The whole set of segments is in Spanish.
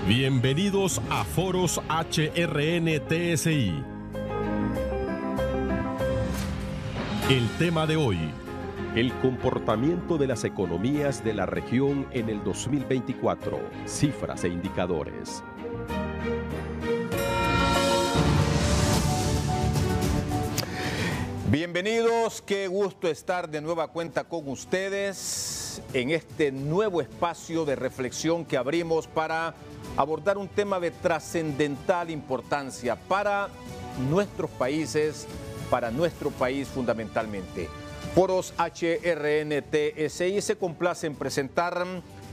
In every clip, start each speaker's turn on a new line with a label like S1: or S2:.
S1: Bienvenidos a Foros HRN-TSI. El tema de hoy: el comportamiento de las economías de la región en el 2024, cifras e indicadores.
S2: Bienvenidos, qué gusto estar de nueva cuenta con ustedes en este nuevo espacio de reflexión que abrimos para abordar un tema de trascendental importancia para nuestros países, para nuestro país fundamentalmente. Foros HRN-TSI se complace en presentar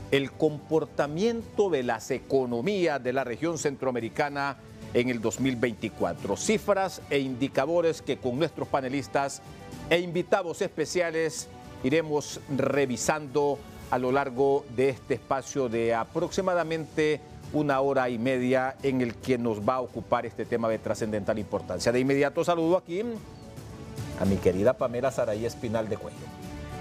S2: el comportamiento de las economías de la región centroamericana en el 2024. Cifras e indicadores que con nuestros panelistas e invitados especiales iremos revisando a lo largo de este espacio de aproximadamente 1 hora y media en el que nos va a ocupar este tema de trascendental importancia. De inmediato saludo aquí a mi querida Pamela Saraí Espinal de Cuello.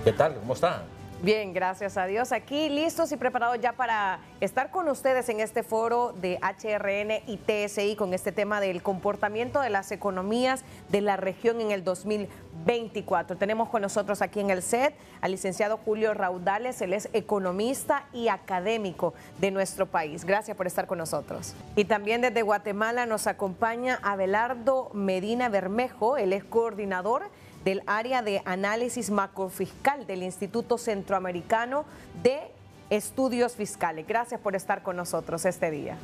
S2: ¿Qué tal? ¿Cómo está?
S3: Bien, gracias a Dios. Aquí listos y preparados ya para estar con ustedes en este foro de HRN y TSI con este tema del comportamiento de las economías de la región en el 2024. Tenemos con nosotros aquí en el set al licenciado Julio Raudales. Él es economista y académico de nuestro país. Gracias por estar con nosotros. Y también desde Guatemala nos acompaña Abelardo Medina Bermejo. Él es coordinador del área de análisis macrofiscal del Instituto Centroamericano de Estudios Fiscales. Gracias por estar con nosotros este día.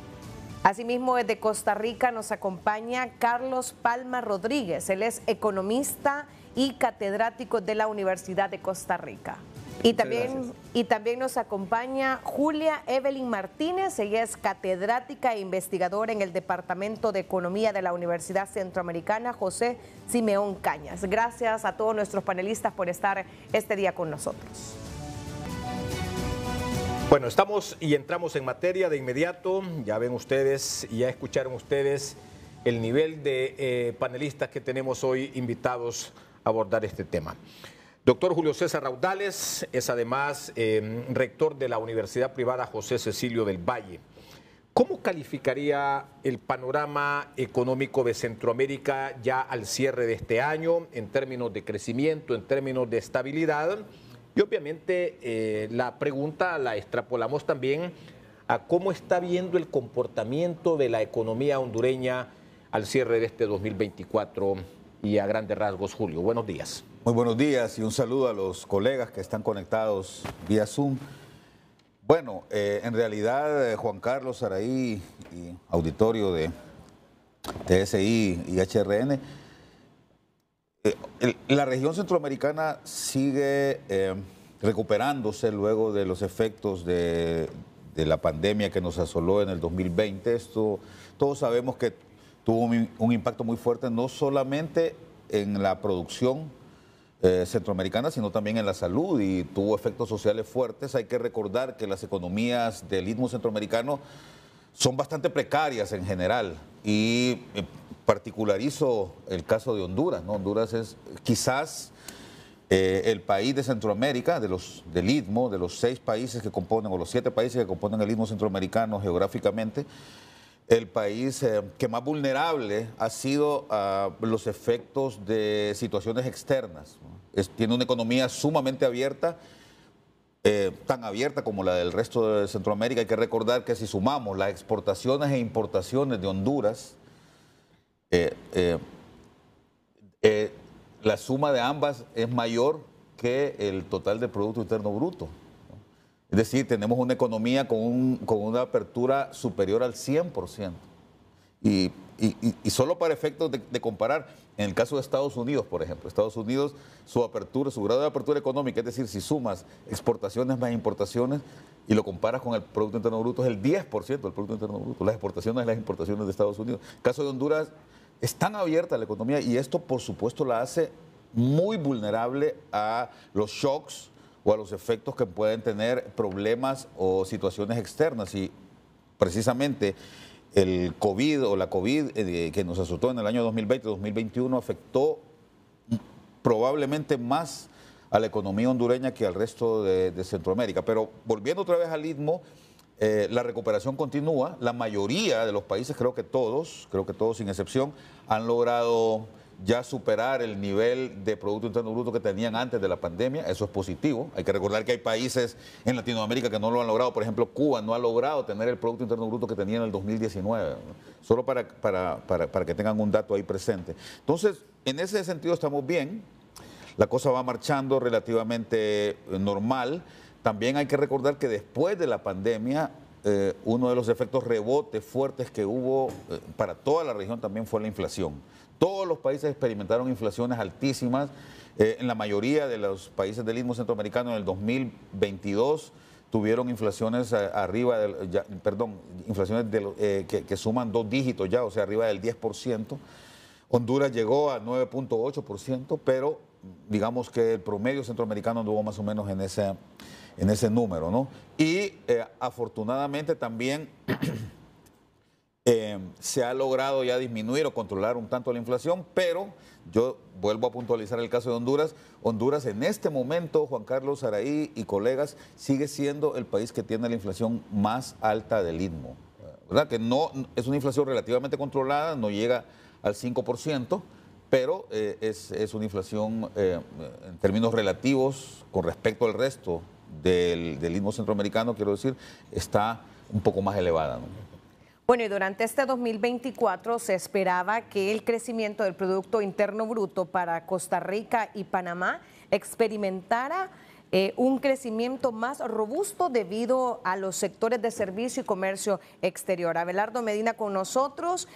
S3: Asimismo, desde Costa Rica nos acompaña Carlos Palma Rodríguez. Él es economista y catedrático de la Universidad de Costa Rica. Y también nos acompaña Julia Evelyn Martínez. Ella es catedrática e investigadora en el Departamento de Economía de la Universidad Centroamericana José Simeón Cañas. Gracias a todos nuestros panelistas por estar este día con nosotros.
S2: Bueno, estamos y entramos en materia de inmediato. Ya ven ustedes y ya escucharon ustedes el nivel de panelistas que tenemos hoy invitados a abordar este tema. Doctor Julio César Raudales es además rector de la Universidad Privada José Cecilio del Valle. ¿Cómo calificaría el panorama económico de Centroamérica ya al cierre de este año en términos de crecimiento, en términos de estabilidad? Y obviamente la pregunta la extrapolamos también a cómo está viendo el comportamiento de la economía hondureña al cierre de este 2024 y a grandes rasgos. Julio, buenos días.
S4: Muy buenos días y un saludo a los colegas que están conectados vía Zoom. Bueno, en realidad Juan Carlos Saraí y auditorio de TSI y HRN, la región centroamericana sigue recuperándose luego de los efectos de la pandemia que nos asoló en el 2020. Esto todos sabemos que tuvo un impacto muy fuerte no solamente en la producción centroamericana, sino también en la salud, y tuvo efectos sociales fuertes. Hay que recordar que las economías del Istmo Centroamericano son bastante precarias en general, y particularizo el caso de Honduras, ¿no? Honduras es quizás el país de Centroamérica, del Istmo, de los 6 países que componen, o los 7 países que componen el Istmo Centroamericano geográficamente, el país que más vulnerable ha sido a los efectos de situaciones externas. Tiene una economía sumamente abierta, tan abierta como la del resto de Centroamérica. Hay que recordar que si sumamos las exportaciones e importaciones de Honduras, la suma de ambas es mayor que el total del Producto Interno Bruto. Es decir, tenemos una economía con una apertura superior al 100%. Y solo para efectos de comparar, en el caso de Estados Unidos, por ejemplo, Estados Unidos, su grado de apertura económica, es decir, si sumas exportaciones más importaciones y lo comparas con el Producto Interno Bruto, es el 10% del Producto Interno Bruto, las exportaciones y las importaciones de Estados Unidos. En el caso de Honduras, es tan abierta la economía, y esto, por supuesto, la hace muy vulnerable a los shocks o a los efectos que pueden tener problemas o situaciones externas. Y precisamente el COVID o la COVID que nos azotó en el año 2020-2021 afectó probablemente más a la economía hondureña que al resto de Centroamérica. Pero volviendo otra vez al Istmo, La recuperación continúa. La mayoría de los países, creo que todos sin excepción, han logrado ya superar el nivel de Producto Interno Bruto que tenían antes de la pandemia. Eso es positivo. Hay que recordar que hay países en Latinoamérica que no lo han logrado. Por ejemplo, Cuba no ha logrado tener el Producto Interno Bruto que tenía en el 2019. Solo para que tengan un dato ahí presente. Entonces, en ese sentido estamos bien. La cosa va marchando relativamente normal. También hay que recordar que después de la pandemia, uno de los efectos rebotes fuertes que hubo para toda la región también fue la inflación. Todos los países experimentaron inflaciones altísimas. En la mayoría de los países del Istmo Centroamericano en el 2022 tuvieron inflaciones que suman 2 dígitos ya, o sea, arriba del 10%. Honduras llegó a 9.8%, pero digamos que el promedio centroamericano anduvo más o menos en ese número, ¿no? Y afortunadamente también se ha logrado ya disminuir o controlar un tanto la inflación, pero yo vuelvo a puntualizar el caso de Honduras. Honduras en este momento, Juan Carlos, Saraí y colegas, sigue siendo el país que tiene la inflación más alta del Istmo, ¿verdad? Que no es una inflación relativamente controlada, no llega al 5%, pero es una inflación en términos relativos con respecto al resto del Istmo Centroamericano, quiero decir, está un poco más elevada, ¿no?
S3: Bueno, y durante este 2024 se esperaba que el crecimiento del Producto Interno Bruto para Costa Rica y Panamá experimentara un crecimiento más robusto debido a los sectores de servicio y comercio exterior. Abelardo Medina con nosotros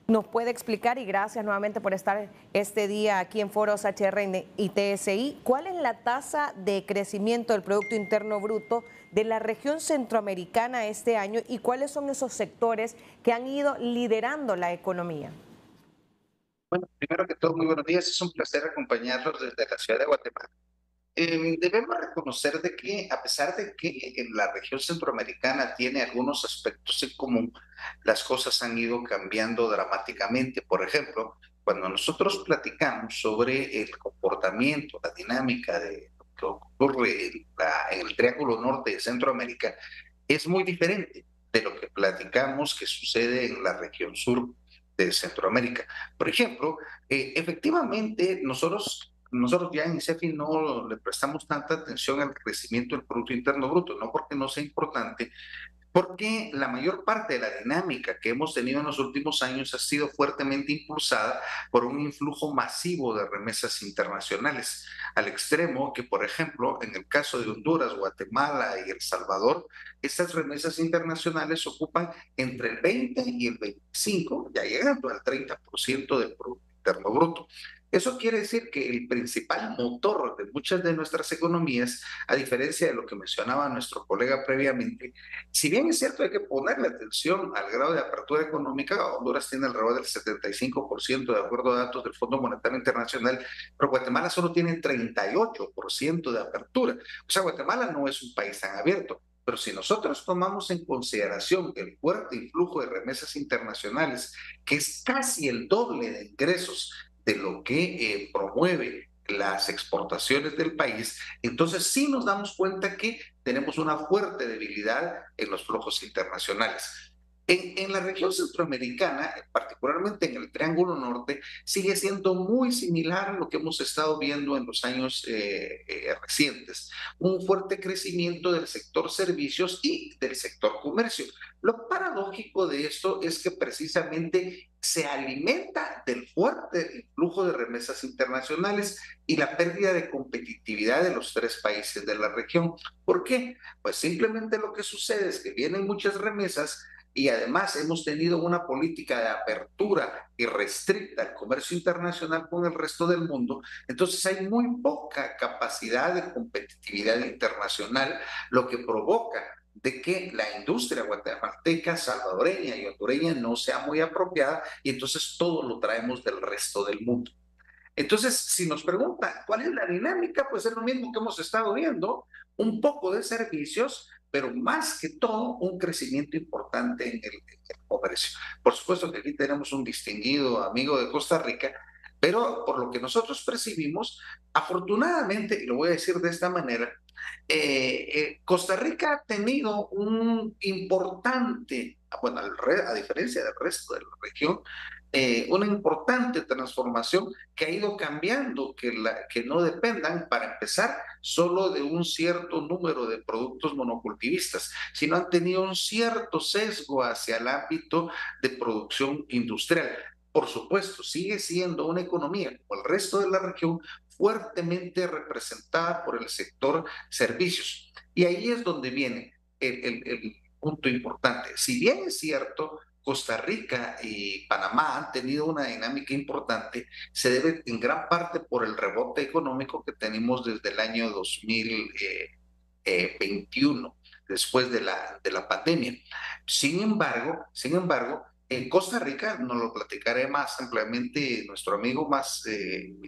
S3: nos puede explicar, y gracias nuevamente por estar este día aquí en Foros HRN y TSI, ¿cuál es la tasa de crecimiento del Producto Interno Bruto de la región centroamericana este año y cuáles son esos sectores que han ido liderando la economía?
S5: Bueno, primero que todo, muy buenos días. Es un placer acompañarlos desde la ciudad de Guatemala. Debemos reconocer de que, a pesar de que en la región centroamericana tiene algunos aspectos en común, las cosas han ido cambiando dramáticamente. Por ejemplo, cuando nosotros platicamos sobre el comportamiento, la dinámica de lo que ocurre en el Triángulo Norte de Centroamérica, es muy diferente de lo que platicamos que sucede en la región sur de Centroamérica. Por ejemplo, efectivamente, nosotros ya en CEFI no le prestamos tanta atención al crecimiento del Producto Interno Bruto, no porque no sea importante, porque la mayor parte de la dinámica que hemos tenido en los últimos años ha sido fuertemente impulsada por un influjo masivo de remesas internacionales, al extremo que, por ejemplo, en el caso de Honduras, Guatemala y El Salvador, estas remesas internacionales ocupan entre el 20 y el 25, ya llegando al 30% del Producto Interno Bruto. Eso quiere decir que el principal motor de muchas de nuestras economías, a diferencia de lo que mencionaba nuestro colega previamente, si bien es cierto hay que ponerle atención al grado de apertura económica, Honduras tiene alrededor del 75% de acuerdo a datos del Fondo Monetario Internacional, pero Guatemala solo tiene 38% de apertura. O sea, Guatemala no es un país tan abierto. Pero si nosotros tomamos en consideración el fuerte influjo de remesas internacionales, que es casi el doble de ingresos de lo que promueve las exportaciones del país, entonces sí nos damos cuenta que tenemos una fuerte debilidad en los flujos internacionales. En la región centroamericana, particularmente en el Triángulo Norte, sigue siendo muy similar a lo que hemos estado viendo en los años recientes. Un fuerte crecimiento del sector servicios y del sector comercio. Lo paradójico de esto es que precisamente se alimenta del fuerte flujo de remesas internacionales y la pérdida de competitividad de los tres países de la región. ¿Por qué? Pues simplemente lo que sucede es que vienen muchas remesas y además hemos tenido una política de apertura irrestricta al comercio internacional con el resto del mundo, entonces hay muy poca capacidad de competitividad internacional, lo que provoca de que la industria guatemalteca, salvadoreña y hondureña no sea muy apropiada y entonces todo lo traemos del resto del mundo. Entonces, si nos preguntan cuál es la dinámica, pues es lo mismo que hemos estado viendo, un poco de servicios, pero más que todo un crecimiento importante en el comercio. Por supuesto que aquí tenemos un distinguido amigo de Costa Rica, pero por lo que nosotros percibimos, afortunadamente, y lo voy a decir de esta manera, Costa Rica ha tenido un importante, bueno, a diferencia del resto de la región, una importante transformación que ha ido cambiando, que no dependan, para empezar, solo de un cierto número de productos monocultivistas, sino han tenido un cierto sesgo hacia el ámbito de producción industrial. Por supuesto, sigue siendo una economía, como el resto de la región, fuertemente representada por el sector servicios. Y ahí es donde viene el punto importante. Si bien es cierto, Costa Rica y Panamá han tenido una dinámica importante, se debe en gran parte por el rebote económico que tenemos desde el año 2021, después de la pandemia. Sin embargo, en Costa Rica, nos lo platicaré más ampliamente nuestro amigo más en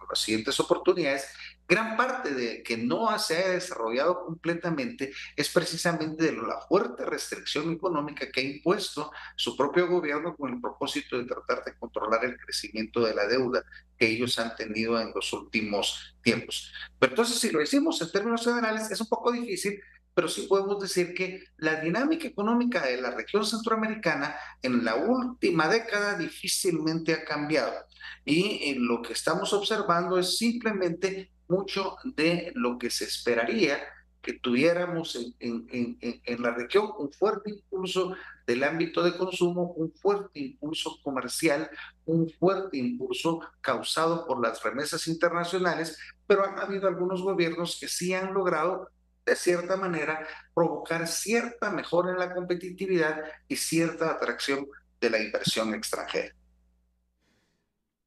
S5: las siguientes oportunidades, gran parte de que no se ha desarrollado completamente es precisamente de la fuerte restricción económica que ha impuesto su propio gobierno con el propósito de tratar de controlar el crecimiento de la deuda que ellos han tenido en los últimos tiempos. Pero entonces, si lo decimos en términos generales, es un poco difícil, pero sí podemos decir que la dinámica económica de la región centroamericana en la última década difícilmente ha cambiado. Y lo que estamos observando es simplemente mucho de lo que se esperaría que tuviéramos en la región, un fuerte impulso del ámbito de consumo, un fuerte impulso comercial, un fuerte impulso causado por las remesas internacionales, pero han habido algunos gobiernos que sí han logrado de cierta manera provocar cierta mejora en la competitividad y cierta atracción de la inversión extranjera.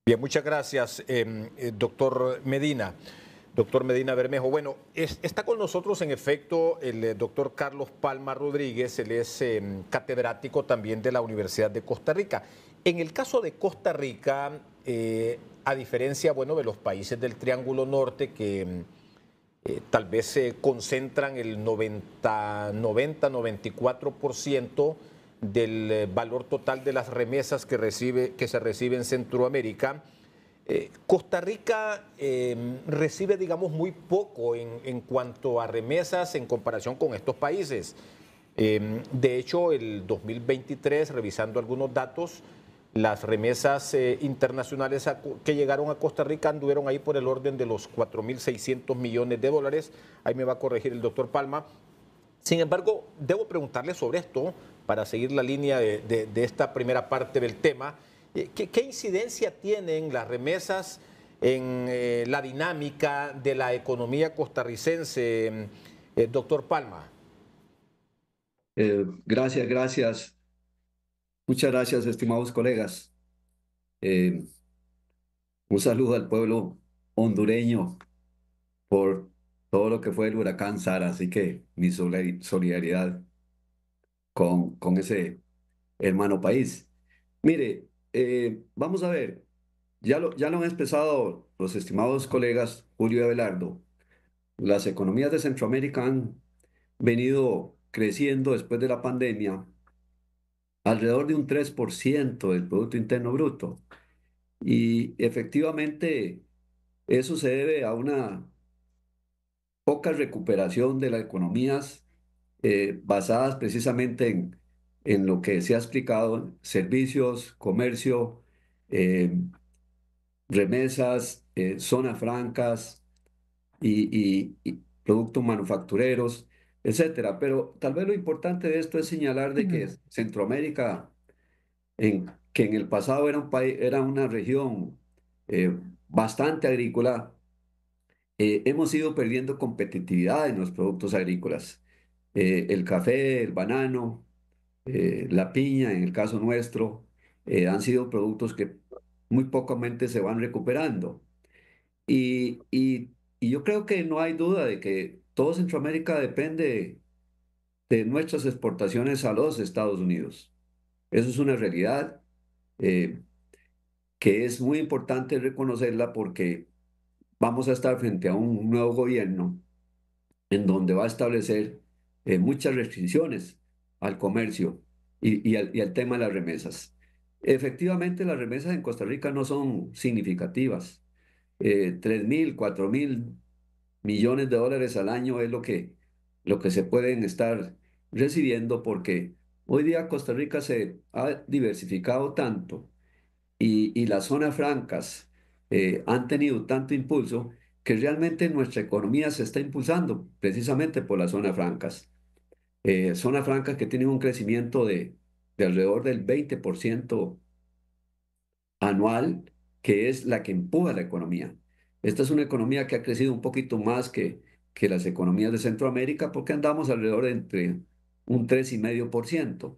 S2: Bien, muchas gracias, doctor Medina. Doctor Medina Bermejo. Bueno, está con nosotros en efecto el doctor Carlos Palma Rodríguez, él es catedrático también de la Universidad de Costa Rica. En el caso de Costa Rica, a diferencia, bueno, de los países del Triángulo Norte que tal vez se concentran el 94% del valor total de las remesas que se recibe en Centroamérica, Costa Rica recibe, digamos, muy poco en cuanto a remesas en comparación con estos países. De hecho, el 2023, revisando algunos datos, las remesas internacionales que llegaron a Costa Rica anduvieron ahí por el orden de los 4.600 millones de dólares. Ahí me va a corregir el doctor Palma. Sin embargo, debo preguntarle sobre esto para seguir la línea de esta primera parte del tema. ¿Qué incidencia tienen las remesas en la dinámica de la economía costarricense, doctor Palma?
S6: Gracias. Muchas gracias, estimados colegas. Un saludo al pueblo hondureño por todo lo que fue el huracán Sara, así que mi solidaridad con ese hermano país. Mire, vamos a ver, ya lo han expresado los estimados colegas Julio y Abelardo. Las economías de Centroamérica han venido creciendo después de la pandemia alrededor de un 3% del Producto Interno Bruto. Y efectivamente eso se debe a una poca recuperación de las economías basadas precisamente en lo que se ha explicado, servicios, comercio, eh, remesas, zonas francas y productos manufactureros, etcétera. Pero tal vez lo importante de esto es señalar de que Centroamérica, que en el pasado era un país, era una región bastante agrícola, hemos ido perdiendo competitividad en los productos agrícolas. El café, el banano, la piña, en el caso nuestro, han sido productos que muy pocamente se van recuperando. Y yo creo que no hay duda de que todo Centroamérica depende de nuestras exportaciones a los Estados Unidos. Eso es una realidad que es muy importante reconocerla porque vamos a estar frente a un nuevo gobierno en donde va a establecer muchas restricciones al comercio y al tema de las remesas. Efectivamente, las remesas en Costa Rica no son significativas. 3.000, 4.000 millones de dólares al año es lo que se pueden estar recibiendo, porque hoy día Costa Rica se ha diversificado tanto y las zonas francas han tenido tanto impulso que realmente nuestra economía se está impulsando precisamente por las zonas francas. Zonas francas que tienen un crecimiento de alrededor del 20% anual, que es la que empuja la economía. Esta es una economía que ha crecido un poquito más que las economías de Centroamérica, porque andamos alrededor de entre un 3,5%.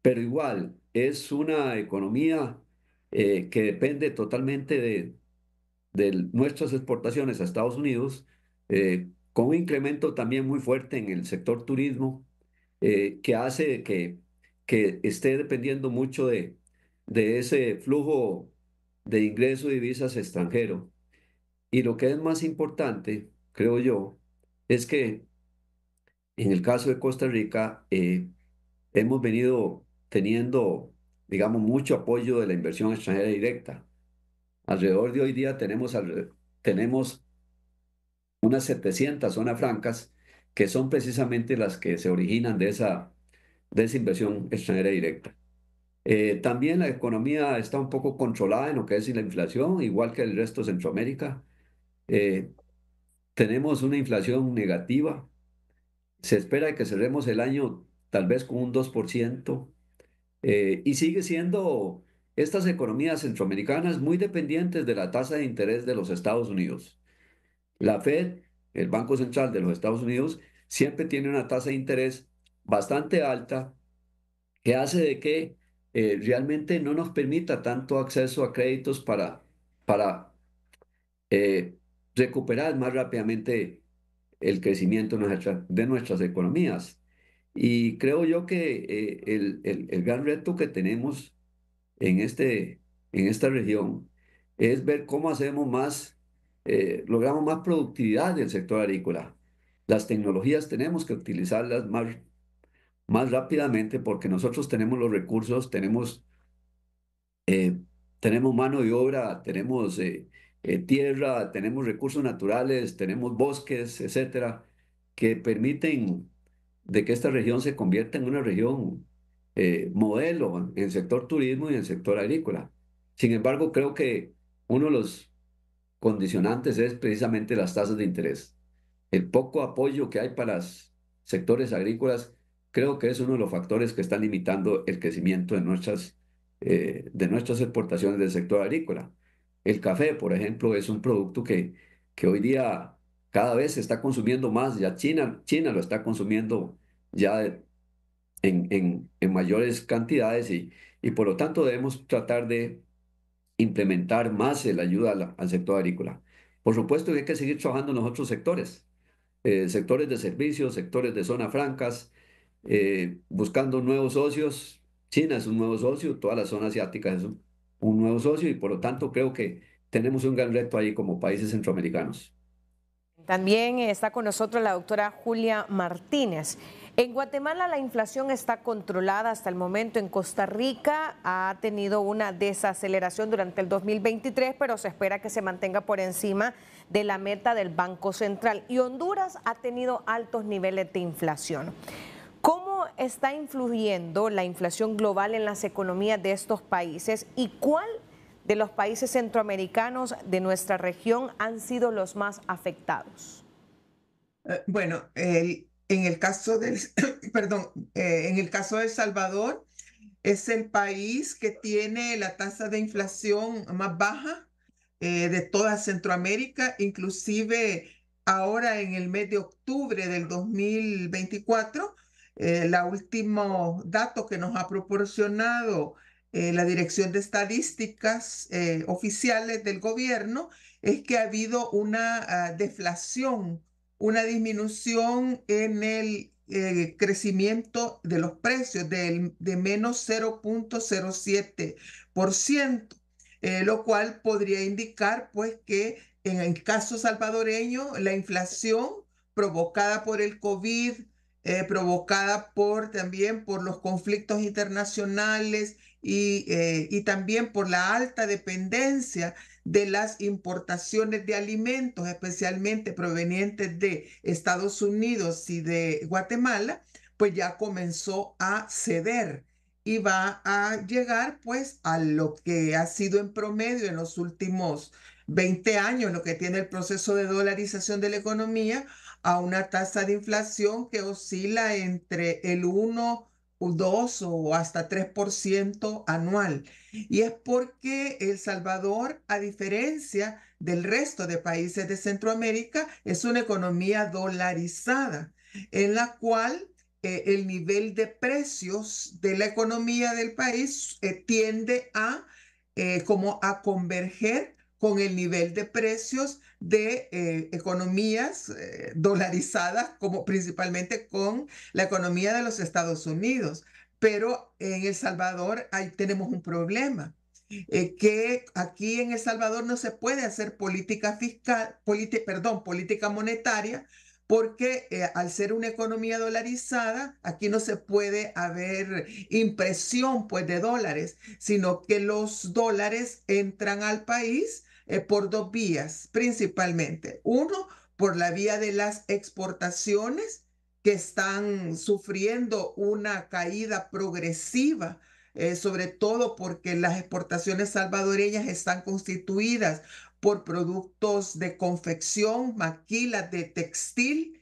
S6: Pero igual, es una economía que depende totalmente de nuestras exportaciones a Estados Unidos, con un incremento también muy fuerte en el sector turismo, que hace que esté dependiendo mucho de ese flujo de ingresos y divisas extranjero. Y lo que es más importante, creo yo, es que en el caso de Costa Rica, hemos venido teniendo, digamos, mucho apoyo de la inversión extranjera directa. Alrededor de hoy día tenemos unas 700 zonas francas que son precisamente las que se originan de esa inversión extranjera directa. También la economía está un poco controlada en lo que es la inflación, igual que el resto de Centroamérica. Eh, Tenemos una inflación negativa. Se espera que cerremos el año tal vez con un 2%. Y sigue siendo estas economías centroamericanas muy dependientes de la tasa de interés de los Estados Unidos. La Fed, el Banco Central de los Estados Unidos, siempre tiene una tasa de interés bastante alta que hace de que realmente no nos permita tanto acceso a créditos para eh, recuperar más rápidamente el crecimiento de nuestras economías. Y creo yo que el gran reto que tenemos en, en esta región es ver cómo hacemos más, logramos más productividad del sector agrícola. Las tecnologías tenemos que utilizarlas más rápidamente porque nosotros tenemos los recursos, eh, tenemos mano de obra, tenemos tierra, tenemos recursos naturales, tenemos bosques, etcétera, que permiten de que esta región se convierta en una región modelo en el sector turismo y en el sector agrícola. Sin embargo, creo que uno de los condicionantes es precisamente las tasas de interés. El poco apoyo que hay para los sectores agrícolas creo que es uno de los factores que están limitando el crecimiento de nuestras exportaciones del sector agrícola. El café, por ejemplo, es un producto que hoy día cada vez se está consumiendo más. Ya China lo está consumiendo ya en mayores cantidades y por lo tanto debemos tratar de implementar más la ayuda al sector agrícola. Por supuesto que hay que seguir trabajando en los otros sectores, sectores de servicios, sectores de zonas francas, buscando nuevos socios. China es un nuevo socio, toda la zona asiática es un nuevo socio y por lo tanto creo que tenemos un gran reto ahí como países centroamericanos.
S3: También está con nosotros la doctora Julia Martínez. En Guatemala la inflación está controlada hasta el momento. En Costa Rica ha tenido una desaceleración durante el 2023, pero se espera que se mantenga por encima de la meta del Banco Central. Y Honduras ha tenido altos niveles de inflación. ¿Cómo está influyendo la inflación global en las economías de estos países y cuál de los países centroamericanos de nuestra región han sido los más afectados?
S7: Bueno, en el caso del, perdón, en el caso de El Salvador, es el país que tiene la tasa de inflación más baja de toda Centroamérica, inclusive ahora en el mes de octubre del 2024, el último dato que nos ha proporcionado la Dirección de Estadísticas oficiales del gobierno es que ha habido una deflación, una disminución en el crecimiento de los precios de menos 0,07%, lo cual podría indicar pues que en el caso salvadoreño la inflación provocada por el COVID provocada también por los conflictos internacionales y también por la alta dependencia de las importaciones de alimentos, especialmente provenientes de Estados Unidos y de Guatemala, pues ya comenzó a ceder y va a llegar pues a lo que ha sido en promedio en los últimos 20 años, lo que tiene el proceso de dolarización de la economía, a una tasa de inflación que oscila entre el 1, 2 o hasta 3% anual. Y es porque El Salvador, a diferencia del resto de países de Centroamérica, es una economía dolarizada, en la cual el nivel de precios de la economía del país tiende como a converger con el nivel de precios de economías dolarizadas, como principalmente con la economía de los Estados Unidos. Pero en El Salvador ahí tenemos un problema, que aquí en El Salvador no se puede hacer política fiscal, política monetaria, porque al ser una economía dolarizada, aquí no se puede haber impresión pues, de dólares, sino que los dólares entran al país por dos vías principalmente. Uno, por la vía de las exportaciones, que están sufriendo una caída progresiva, sobre todo porque las exportaciones salvadoreñas están constituidas por productos de confección, maquilas de textil.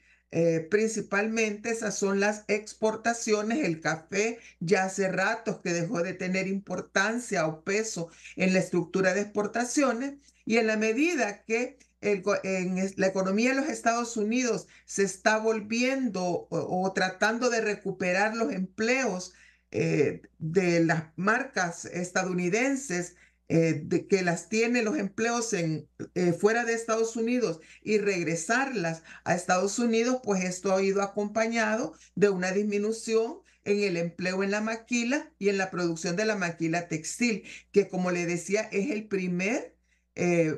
S7: Principalmente esas son las exportaciones. El café ya hace ratos que dejó de tener importancia o peso en la estructura de exportaciones, y en la medida que la economía de los Estados Unidos se está volviendo o tratando de recuperar los empleos de las marcas estadounidenses, que las tiene los empleos fuera de Estados Unidos, y regresarlas a Estados Unidos, pues esto ha ido acompañado de una disminución en el empleo en la maquila y en la producción de la maquila textil, que como le decía es el primer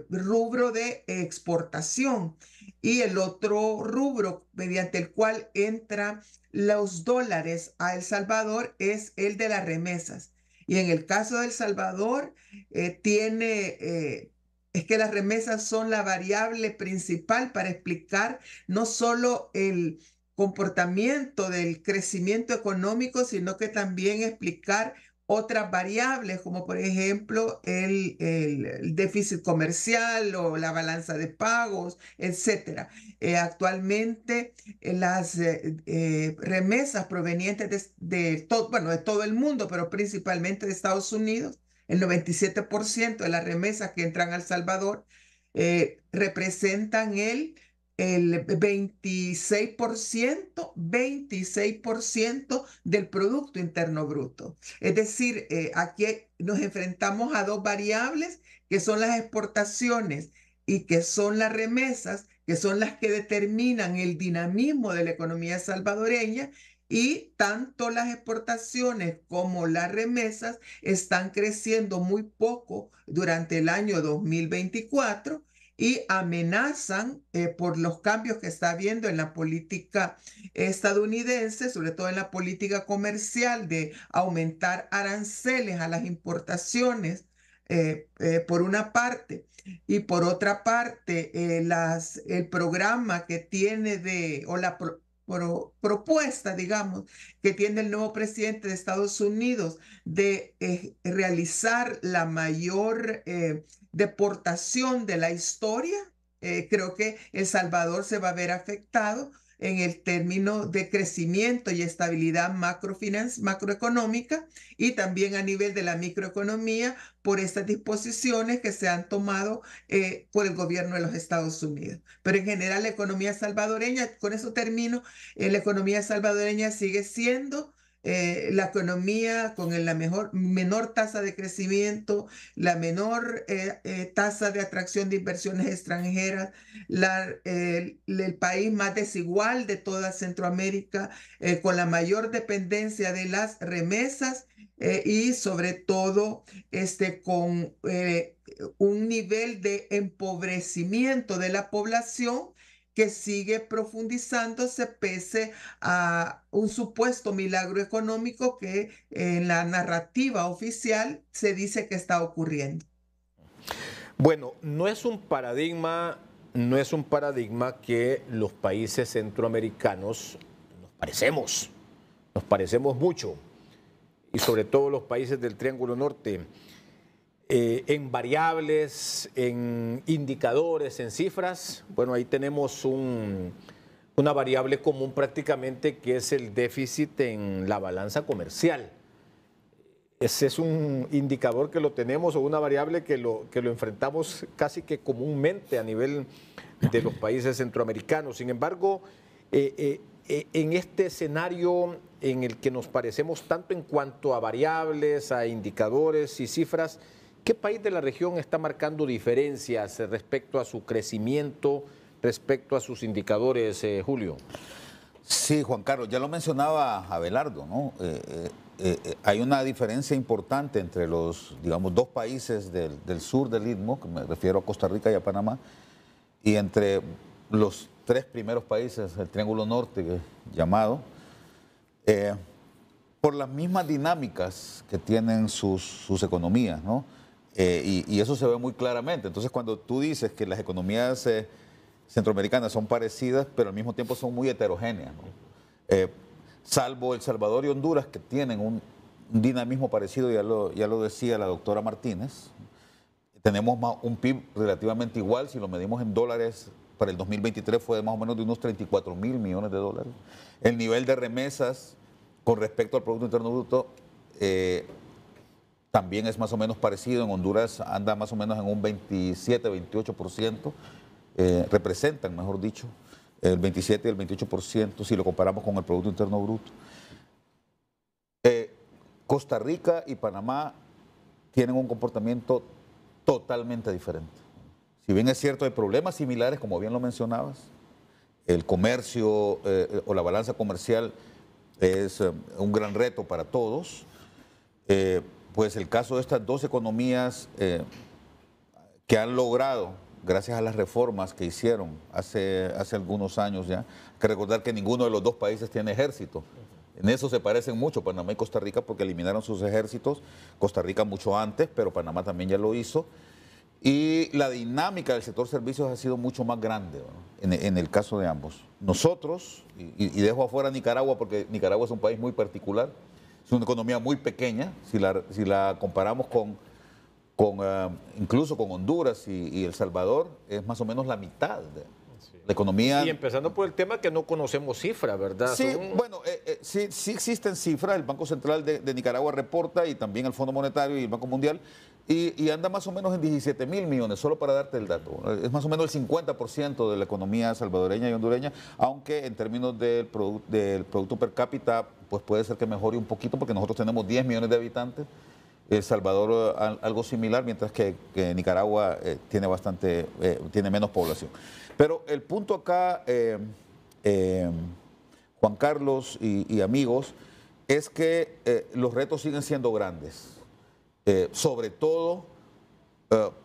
S7: rubro de exportación. Y el otro rubro mediante el cual entran los dólares a El Salvador es el de las remesas. Y en el caso de El Salvador, es que las remesas son la variable principal para explicar no solo el comportamiento del crecimiento económico, sino que también explicar otras variables, como por ejemplo el déficit comercial o la balanza de pagos, etcétera. Actualmente las remesas provenientes de todo el mundo, pero principalmente de Estados Unidos, el 97% de las remesas que entran a El Salvador representan el 26% del Producto Interno Bruto. Es decir, aquí nos enfrentamos a dos variables, que son las exportaciones y que son las remesas, que son las que determinan el dinamismo de la economía salvadoreña, y tanto las exportaciones como las remesas están creciendo muy poco durante el año 2024 y amenazan por los cambios que está habiendo en la política estadounidense, sobre todo en la política comercial, de aumentar aranceles a las importaciones, por una parte, y por otra parte, el programa que tiene o la propuesta, digamos, que tiene el nuevo presidente de Estados Unidos de realizar la mayor deportación de la historia. Creo que El Salvador se va a ver afectado en el término de crecimiento y estabilidad macroeconómica, y también a nivel de la microeconomía, por estas disposiciones que se han tomado por el gobierno de los Estados Unidos. Pero en general la economía salvadoreña, con eso termino, la economía salvadoreña sigue siendo la economía con la menor tasa de crecimiento, la menor tasa de atracción de inversiones extranjeras, el país más desigual de toda Centroamérica, con la mayor dependencia de las remesas, y sobre todo con un nivel de empobrecimiento de la población que sigue profundizándose pese a un supuesto milagro económico que en la narrativa oficial se dice que está ocurriendo.
S2: Bueno, no es un paradigma que los países centroamericanos nos parecemos mucho, y sobre todo los países del Triángulo Norte, en variables, en indicadores, en cifras. Bueno, ahí tenemos una variable común prácticamente, que es el déficit en la balanza comercial. Ese es un indicador que lo tenemos, o una variable que lo enfrentamos casi que comúnmente a nivel de los países centroamericanos. Sin embargo, en este escenario en el que nos parecemos tanto en cuanto a variables, a indicadores y cifras, ¿qué país de la región está marcando diferencias respecto a su crecimiento, respecto a sus indicadores, Julio?
S4: Sí, Juan Carlos, ya lo mencionaba Abelardo, ¿no? Hay una diferencia importante entre los, digamos, dos países del sur del Istmo, que me refiero a Costa Rica y a Panamá, y entre los tres primeros países del Triángulo Norte, llamado, por las mismas dinámicas que tienen sus economías, ¿no? Y eso se ve muy claramente. Entonces, cuando tú dices que las economías centroamericanas son parecidas, pero al mismo tiempo son muy heterogéneas, ¿no? Salvo El Salvador y Honduras, que tienen un dinamismo parecido, ya lo decía la doctora Martínez. Tenemos un PIB relativamente igual, si lo medimos en dólares, para el 2023 fue de más o menos de unos 34.000 millones de dólares. El nivel de remesas con respecto al Producto Interno Bruto también es más o menos parecido. En Honduras anda más o menos en un 27-28%, representan, mejor dicho, el 27 y el 28% si lo comparamos con el Producto Interno Bruto. Costa Rica y Panamá tienen un comportamiento totalmente diferente. Si bien es cierto, hay problemas similares, como bien lo mencionabas, el comercio o la balanza comercial es un gran reto para todos, pues el caso de estas dos economías que han logrado, gracias a las reformas que hicieron hace algunos años ya, hay que recordar que ninguno de los dos países tiene ejército. En eso se parecen mucho Panamá y Costa Rica, porque eliminaron sus ejércitos, Costa Rica mucho antes, pero Panamá también ya lo hizo. Y la dinámica del sector servicios ha sido mucho más grande, ¿no? en el caso de ambos. Nosotros, y dejo afuera Nicaragua, porque Nicaragua es un país muy particular, es una economía muy pequeña, si la comparamos incluso con Honduras y El Salvador, es más o menos la mitad de la economía.
S2: Y empezando por el tema que no conocemos cifras, ¿verdad?
S4: Sí, bueno, sí existen cifras, el Banco Central de Nicaragua reporta, y también el Fondo Monetario y el Banco Mundial, y anda más o menos en 17.000 millones, solo para darte el dato. Es más o menos el 50% de la economía salvadoreña y hondureña, aunque en términos del producto per cápita, pues puede ser que mejore un poquito, porque nosotros tenemos 10 millones de habitantes, El Salvador algo similar, mientras que Nicaragua tiene menos población. Pero el punto acá, Juan Carlos y amigos, es que los retos siguen siendo grandes, sobre todo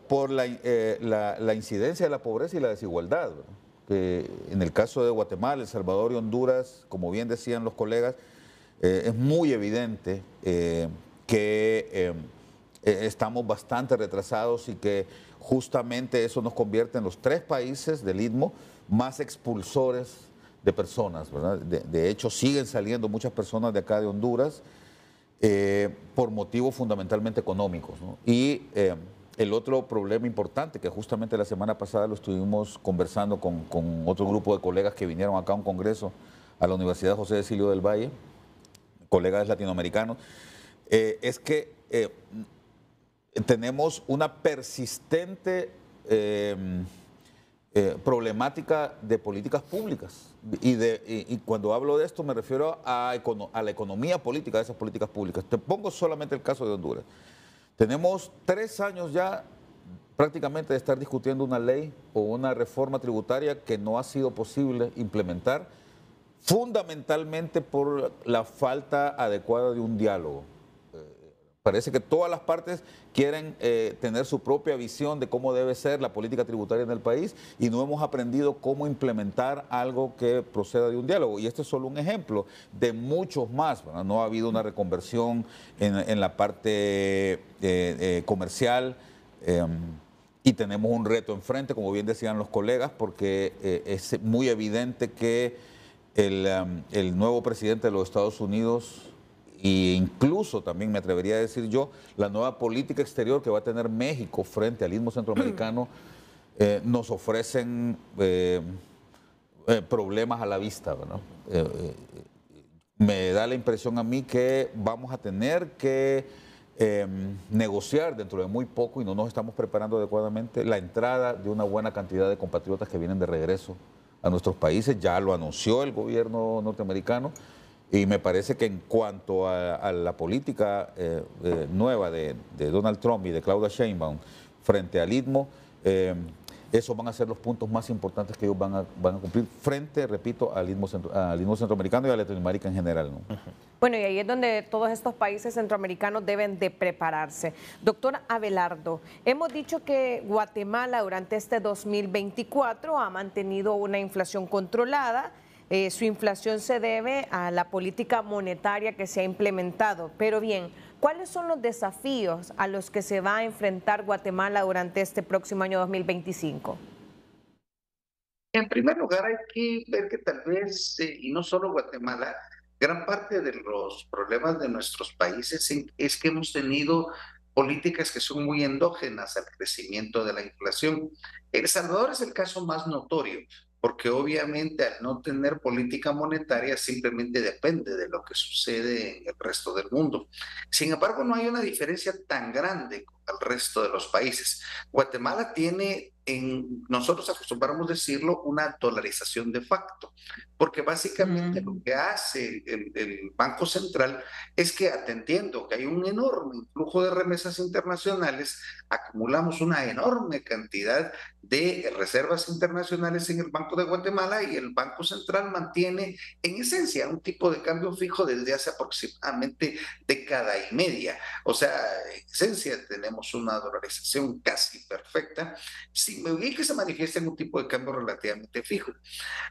S4: por la incidencia de la pobreza y la desigualdad, ¿verdad? Que en el caso de Guatemala, El Salvador y Honduras, como bien decían los colegas, es muy evidente que estamos bastante retrasados, y que justamente eso nos convierte en los tres países del Istmo más expulsores de personas, ¿verdad? De hecho, siguen saliendo muchas personas de acá de Honduras por motivos fundamentalmente económicos, ¿no? Y el otro problema importante, que justamente la semana pasada lo estuvimos conversando con otro grupo de colegas que vinieron acá a un congreso a la Universidad José de Silio del Valle, colegas latinoamericanos, es que tenemos una persistente problemática de políticas públicas. Y cuando hablo de esto me refiero a la economía política de esas políticas públicas. Te pongo solamente el caso de Honduras. Tenemos 3 años ya prácticamente de estar discutiendo una ley o una reforma tributaria que no ha sido posible implementar, fundamentalmente por la falta adecuada de un diálogo. Parece que todas las partes quieren tener su propia visión de cómo debe ser la política tributaria en el país y no hemos aprendido cómo implementar algo que proceda de un diálogo. Y este es solo un ejemplo de muchos más, ¿verdad? No ha habido una reconversión en la parte comercial y tenemos un reto enfrente, como bien decían los colegas, porque es muy evidente que el nuevo presidente de los Estados Unidos, e incluso también me atrevería a decir yo, la nueva política exterior que va a tener México frente al Istmo Centroamericano, nos ofrecen problemas a la vista, ¿no? Me da la impresión a mí que vamos a tener que negociar dentro de muy poco, y no nos estamos preparando adecuadamente, la entrada de una buena cantidad de compatriotas que vienen de regreso a nuestros países. Ya lo anunció el gobierno norteamericano. Y me parece que en cuanto a la política nueva de Donald Trump y de Claudia Sheinbaum frente al Istmo, esos van a ser los puntos más importantes que ellos van a cumplir frente, repito, al Istmo Centroamericano y a Latinoamérica en general, ¿no?
S3: Bueno, y ahí es donde todos estos países centroamericanos deben de prepararse. Doctor Abelardo, hemos dicho que Guatemala durante este 2024 ha mantenido una inflación controlada. Su inflación se debe a la política monetaria que se ha implementado. Pero bien, ¿cuáles son los desafíos a los que se va a enfrentar Guatemala durante este próximo año 2025?
S5: En primer lugar, hay que ver que tal vez, y no solo Guatemala, gran parte de los problemas de nuestros países es que hemos tenido políticas que son muy endógenas al crecimiento de la inflación. El Salvador es el caso más notorio, porque obviamente al no tener política monetaria simplemente depende de lo que sucede en el resto del mundo. Sin embargo, no hay una diferencia tan grande con el resto de los países. Guatemala tiene, nosotros acostumbramos decirlo, una dolarización de facto, porque básicamente lo que hace el Banco Central es que, atendiendo que hay un enorme influjo de remesas internacionales, acumulamos una enorme cantidad de reservas internacionales en el Banco de Guatemala, y el Banco Central mantiene en esencia un tipo de cambio fijo desde hace aproximadamente década y media. O sea, en esencia tenemos una dolarización casi perfecta, y que se manifiesta en un tipo de cambio relativamente fijo.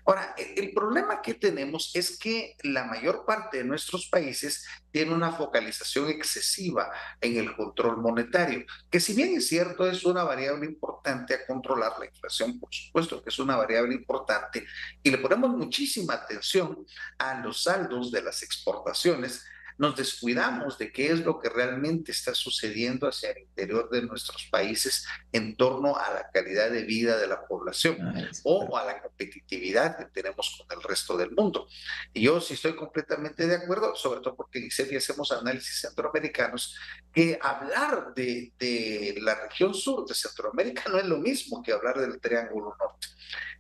S5: Ahora, el problema que tenemos es que la mayor parte de nuestros países tiene una focalización excesiva en el control monetario, que si bien es cierto es una variable importante a controlar la inflación, por supuesto que es una variable importante, y le ponemos muchísima atención a los saldos de las exportaciones, nos descuidamos de qué es lo que realmente está sucediendo hacia el interior de nuestros países en torno a la calidad de vida de la población o a la competitividad que tenemos con el resto del mundo. Y yo sí estoy completamente de acuerdo, sobre todo porque en ICEFI hacemos análisis centroamericanos, que hablar de la región sur de Centroamérica no es lo mismo que hablar del Triángulo Norte.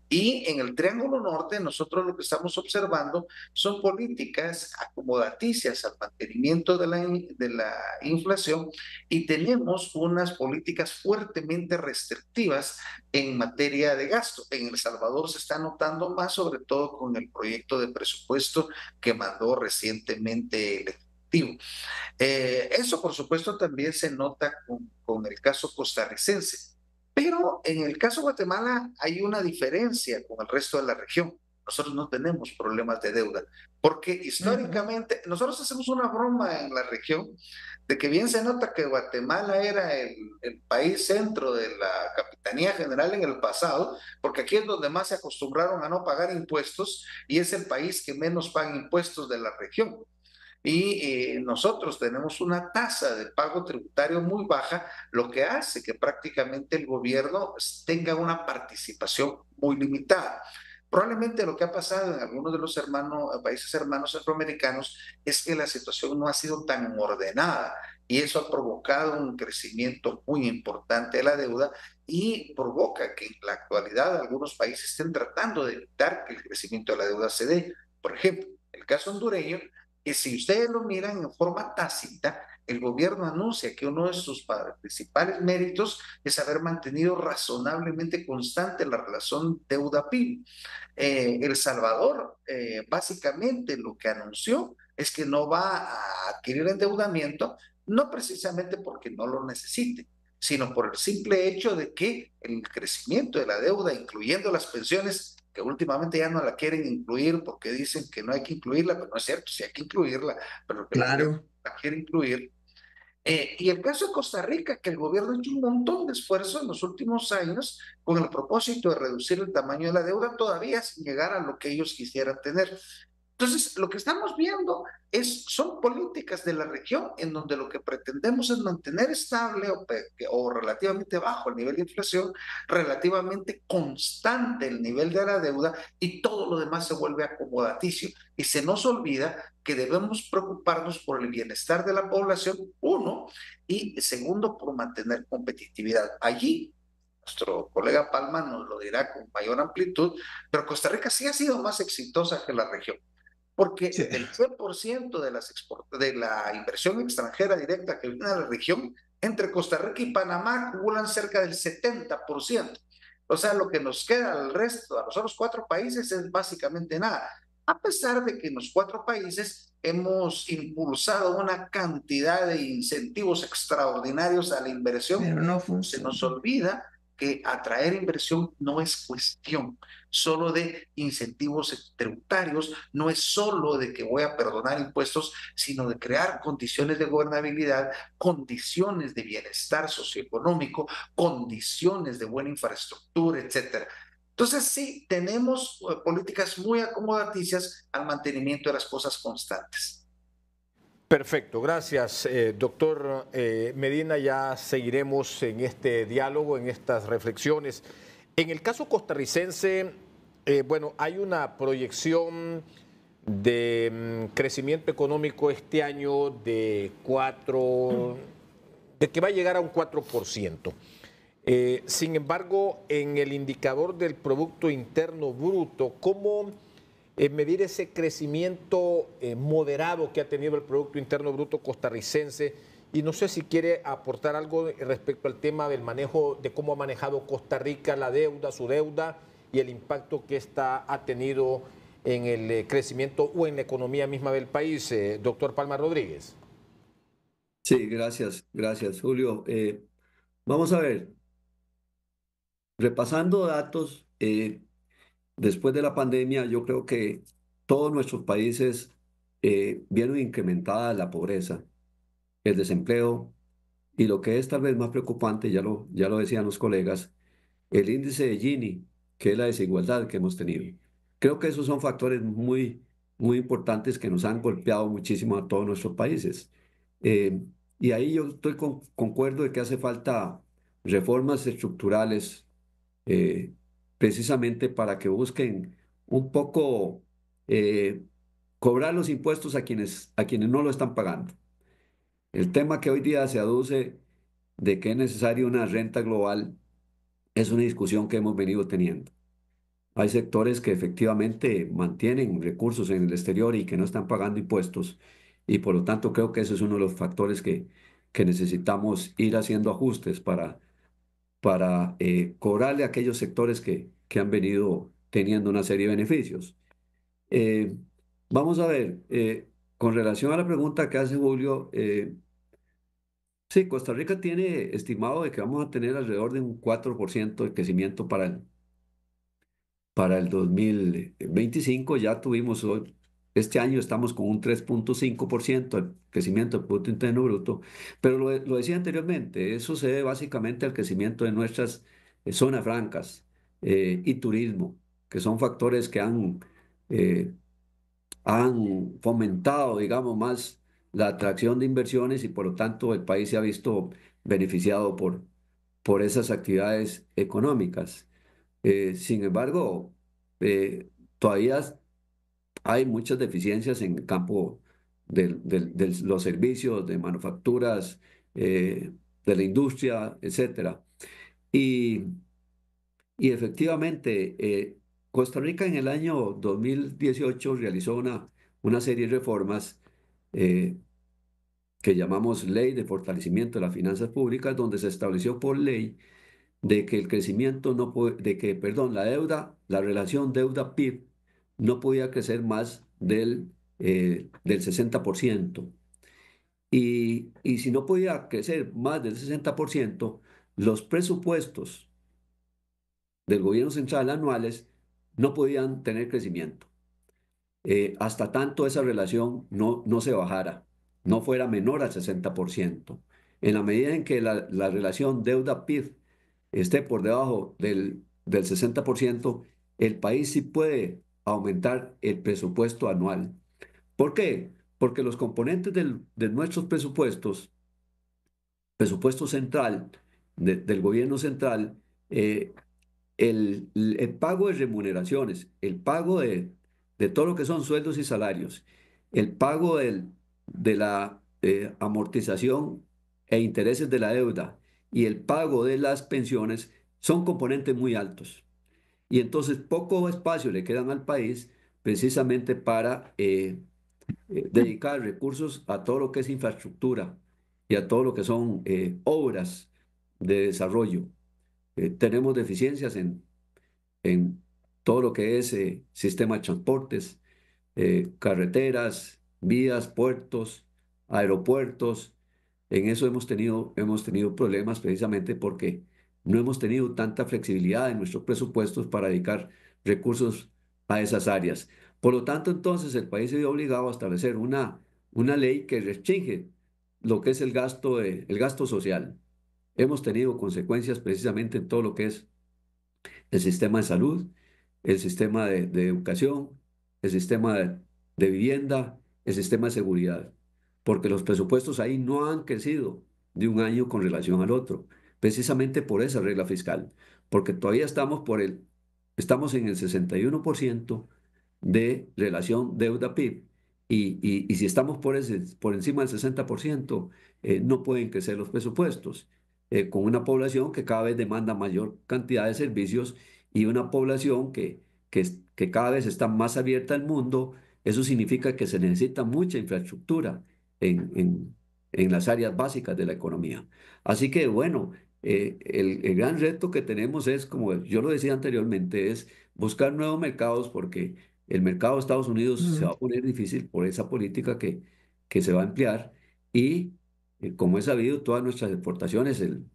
S5: Y en el Triángulo Norte nosotros lo que estamos observando son políticas acomodaticias al mantenimiento de la inflación, y tenemos unas políticas fuertemente restrictivas en materia de gasto. En El Salvador se está notando más, sobre todo con el proyecto de presupuesto que mandó recientemente el Ejecutivo. Eso, por supuesto, también se nota con el caso costarricense. Pero en el caso de Guatemala hay una diferencia con el resto de la región. Nosotros no tenemos problemas de deuda, porque históricamente nosotros hacemos una broma en la región de que bien se nota que Guatemala era el país centro de la Capitanía General en el pasado, porque aquí es donde más se acostumbraron a no pagar impuestos, y es el país que menos paga impuestos de la región. Y nosotros tenemos una tasa de pago tributario muy baja, lo que hace que prácticamente el gobierno tenga una participación muy limitada. Probablemente lo que ha pasado en algunos de los países hermanos centroamericanos es que la situación no ha sido tan ordenada, y eso ha provocado un crecimiento muy importante de la deuda, y provoca que en la actualidad algunos países estén tratando de evitar que el crecimiento de la deuda se dé. Por ejemplo, el caso hondureño, que si ustedes lo miran en forma tácita, el gobierno anuncia que uno de sus principales méritos es haber mantenido razonablemente constante la relación deuda-PIB. El Salvador básicamente lo que anunció es que no va a adquirir endeudamiento, no precisamente porque no lo necesite, sino por el simple hecho de que el crecimiento de la deuda, incluyendo las pensiones, que últimamente ya no la quieren incluir porque dicen que no hay que incluirla, pero no es cierto, sí hay que incluirla, pero que
S7: Claro.
S5: la quiere incluir. Y el caso de Costa Rica, que el gobierno ha hecho un montón de esfuerzo en los últimos años con el propósito de reducir el tamaño de la deuda, todavía sin llegar a lo que ellos quisieran tener. Entonces, lo que estamos viendo son políticas de la región en donde lo que pretendemos es mantener estable o relativamente bajo el nivel de inflación, relativamente constante el nivel de la deuda y todo lo demás se vuelve acomodaticio. Y se nos olvida que debemos preocuparnos por el bienestar de la población, uno, y segundo, por mantener competitividad. Allí nuestro colega Palma nos lo dirá con mayor amplitud, pero Costa Rica sí ha sido más exitosa que la región porque
S7: Sí.
S5: del 100% de la inversión extranjera directa que viene a la región, entre Costa Rica y Panamá acumulan cerca del 70%. O sea, lo que nos queda al resto, a los otros 4 países, es básicamente nada. A pesar de que en los 4 países hemos impulsado una cantidad de incentivos extraordinarios a la inversión,
S7: Pero no
S5: se nos
S7: funciona.
S5: olvida que atraer inversión no es cuestión solo de incentivos tributarios, no es solo de que voy a perdonar impuestos, sino de crear condiciones de gobernabilidad, condiciones de bienestar socioeconómico, condiciones de buena infraestructura, etcétera. Entonces sí, tenemos políticas muy acomodaticias al mantenimiento de las cosas constantes.
S2: Perfecto, gracias, doctor Medina. Ya seguiremos en este diálogo, en estas reflexiones. En el caso costarricense, bueno, hay una proyección de crecimiento económico este año de que va a llegar a un 4%. Sin embargo, en el indicador del Producto Interno Bruto, ¿cómo medir ese crecimiento moderado que ha tenido el Producto Interno Bruto costarricense? Y no sé si quiere aportar algo respecto al tema del manejo, de cómo ha manejado Costa Rica la deuda, su deuda, y el impacto que esta ha tenido en el crecimiento o en la economía misma del país. Doctor Palma Rodríguez.
S6: Sí, gracias, Julio. Vamos a ver, repasando datos, después de la pandemia, yo creo que todos nuestros países vieron incrementada la pobreza, el desempleo y lo que es tal vez más preocupante, ya lo decían los colegas, el índice de Gini, que es la desigualdad que hemos tenido. Creo que esos son factores muy importantes que nos han golpeado muchísimo a todos nuestros países. Eh, y ahí yo concuerdo de que hace falta reformas estructurales eh, precisamente para que busquen un poco cobrar los impuestos a quienes no lo están pagando. El tema que hoy día se aduce de que es necesaria una renta global es una discusión que hemos venido teniendo. Hay sectores que efectivamente mantienen recursos en el exterior y que no están pagando impuestos y por lo tanto creo que ese es uno de los factores que necesitamos ir haciendo ajustes para cobrarle a aquellos sectores que han venido teniendo una serie de beneficios. Eh, Vamos a ver, con relación a la pregunta que hace Julio, sí, Costa Rica tiene estimado de que vamos a tener alrededor de un 4% de crecimiento para el 2025. Ya tuvimos hoy, este año estamos con un 3,5% de crecimiento del Producto Interno Bruto, pero lo decía anteriormente, eso se debe básicamente al crecimiento de nuestras zonas francas y turismo, que son factores que eh, han fomentado, digamos, más la atracción de inversiones y por lo tanto el país se ha visto beneficiado por esas actividades económicas. Sin embargo, todavía hay muchas deficiencias en el campo de los servicios, de manufacturas, de la industria, etcétera. Y, y efectivamente, Costa Rica en el año 2018 realizó una serie de reformas eh, que llamamos Ley de Fortalecimiento de las Finanzas Públicas, donde se estableció por ley de que el crecimiento no puede, de que, perdón, la deuda, la relación deuda-PIB no podía crecer más del 60%. y si no podía crecer más del 60%, los presupuestos del gobierno central anuales no podían tener crecimiento. Hasta tanto esa relación no se bajara, no fuera menor al 60%. En la medida en que la relación deuda-PIB esté por debajo del 60%, el país sí puede aumentar el presupuesto anual. ¿Por qué? Porque los componentes de nuestros presupuesto central, del gobierno central, eh, el pago de remuneraciones, el pago de todo lo que son sueldos y salarios, el pago de la amortización e intereses de la deuda y el pago de las pensiones son componentes muy altos. Y entonces poco espacio le quedan al país precisamente para dedicar recursos a todo lo que es infraestructura y a todo lo que son obras de desarrollo. Tenemos deficiencias en todo lo que es sistema de transportes, carreteras, vías, puertos, aeropuertos. En eso hemos tenido problemas precisamente porque no hemos tenido tanta flexibilidad en nuestros presupuestos para dedicar recursos a esas áreas. Por lo tanto, entonces el país se vio obligado a establecer una ley que restringe lo que es el gasto social. Hemos tenido consecuencias precisamente en todo lo que es el sistema de salud, el sistema de educación, el sistema de vivienda, el sistema de seguridad, porque los presupuestos ahí no han crecido de un año con relación al otro, precisamente por esa regla fiscal, porque todavía estamos en el 61% de relación deuda-PIB, y si estamos por encima del 60%, no pueden crecer los presupuestos, con una población que cada vez demanda mayor cantidad de servicios y una población que cada vez está más abierta al mundo. Eso significa que se necesita mucha infraestructura en las áreas básicas de la economía. Así que, bueno, el gran reto que tenemos es, como yo lo decía anteriormente, es buscar nuevos mercados porque el mercado de Estados Unidos se va a poner difícil por esa política que se va a emplear y, como es sabido, todas nuestras exportaciones, el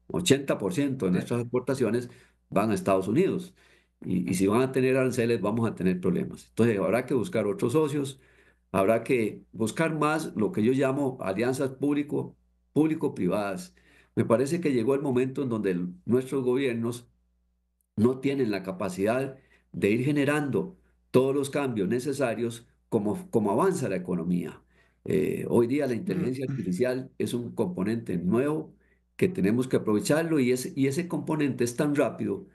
S6: 80% de nuestras exportaciones van a Estados Unidos. Y si van a tener aranceles, vamos a tener problemas. Entonces, habrá que buscar otros socios, habrá que buscar más lo que yo llamo alianzas público-privadas. Me parece que llegó el momento en donde nuestros gobiernos no tienen la capacidad de ir generando todos los cambios necesarios como avanza la economía. Hoy día la inteligencia artificial es un componente nuevo que tenemos que aprovecharlo y ese componente es tan rápido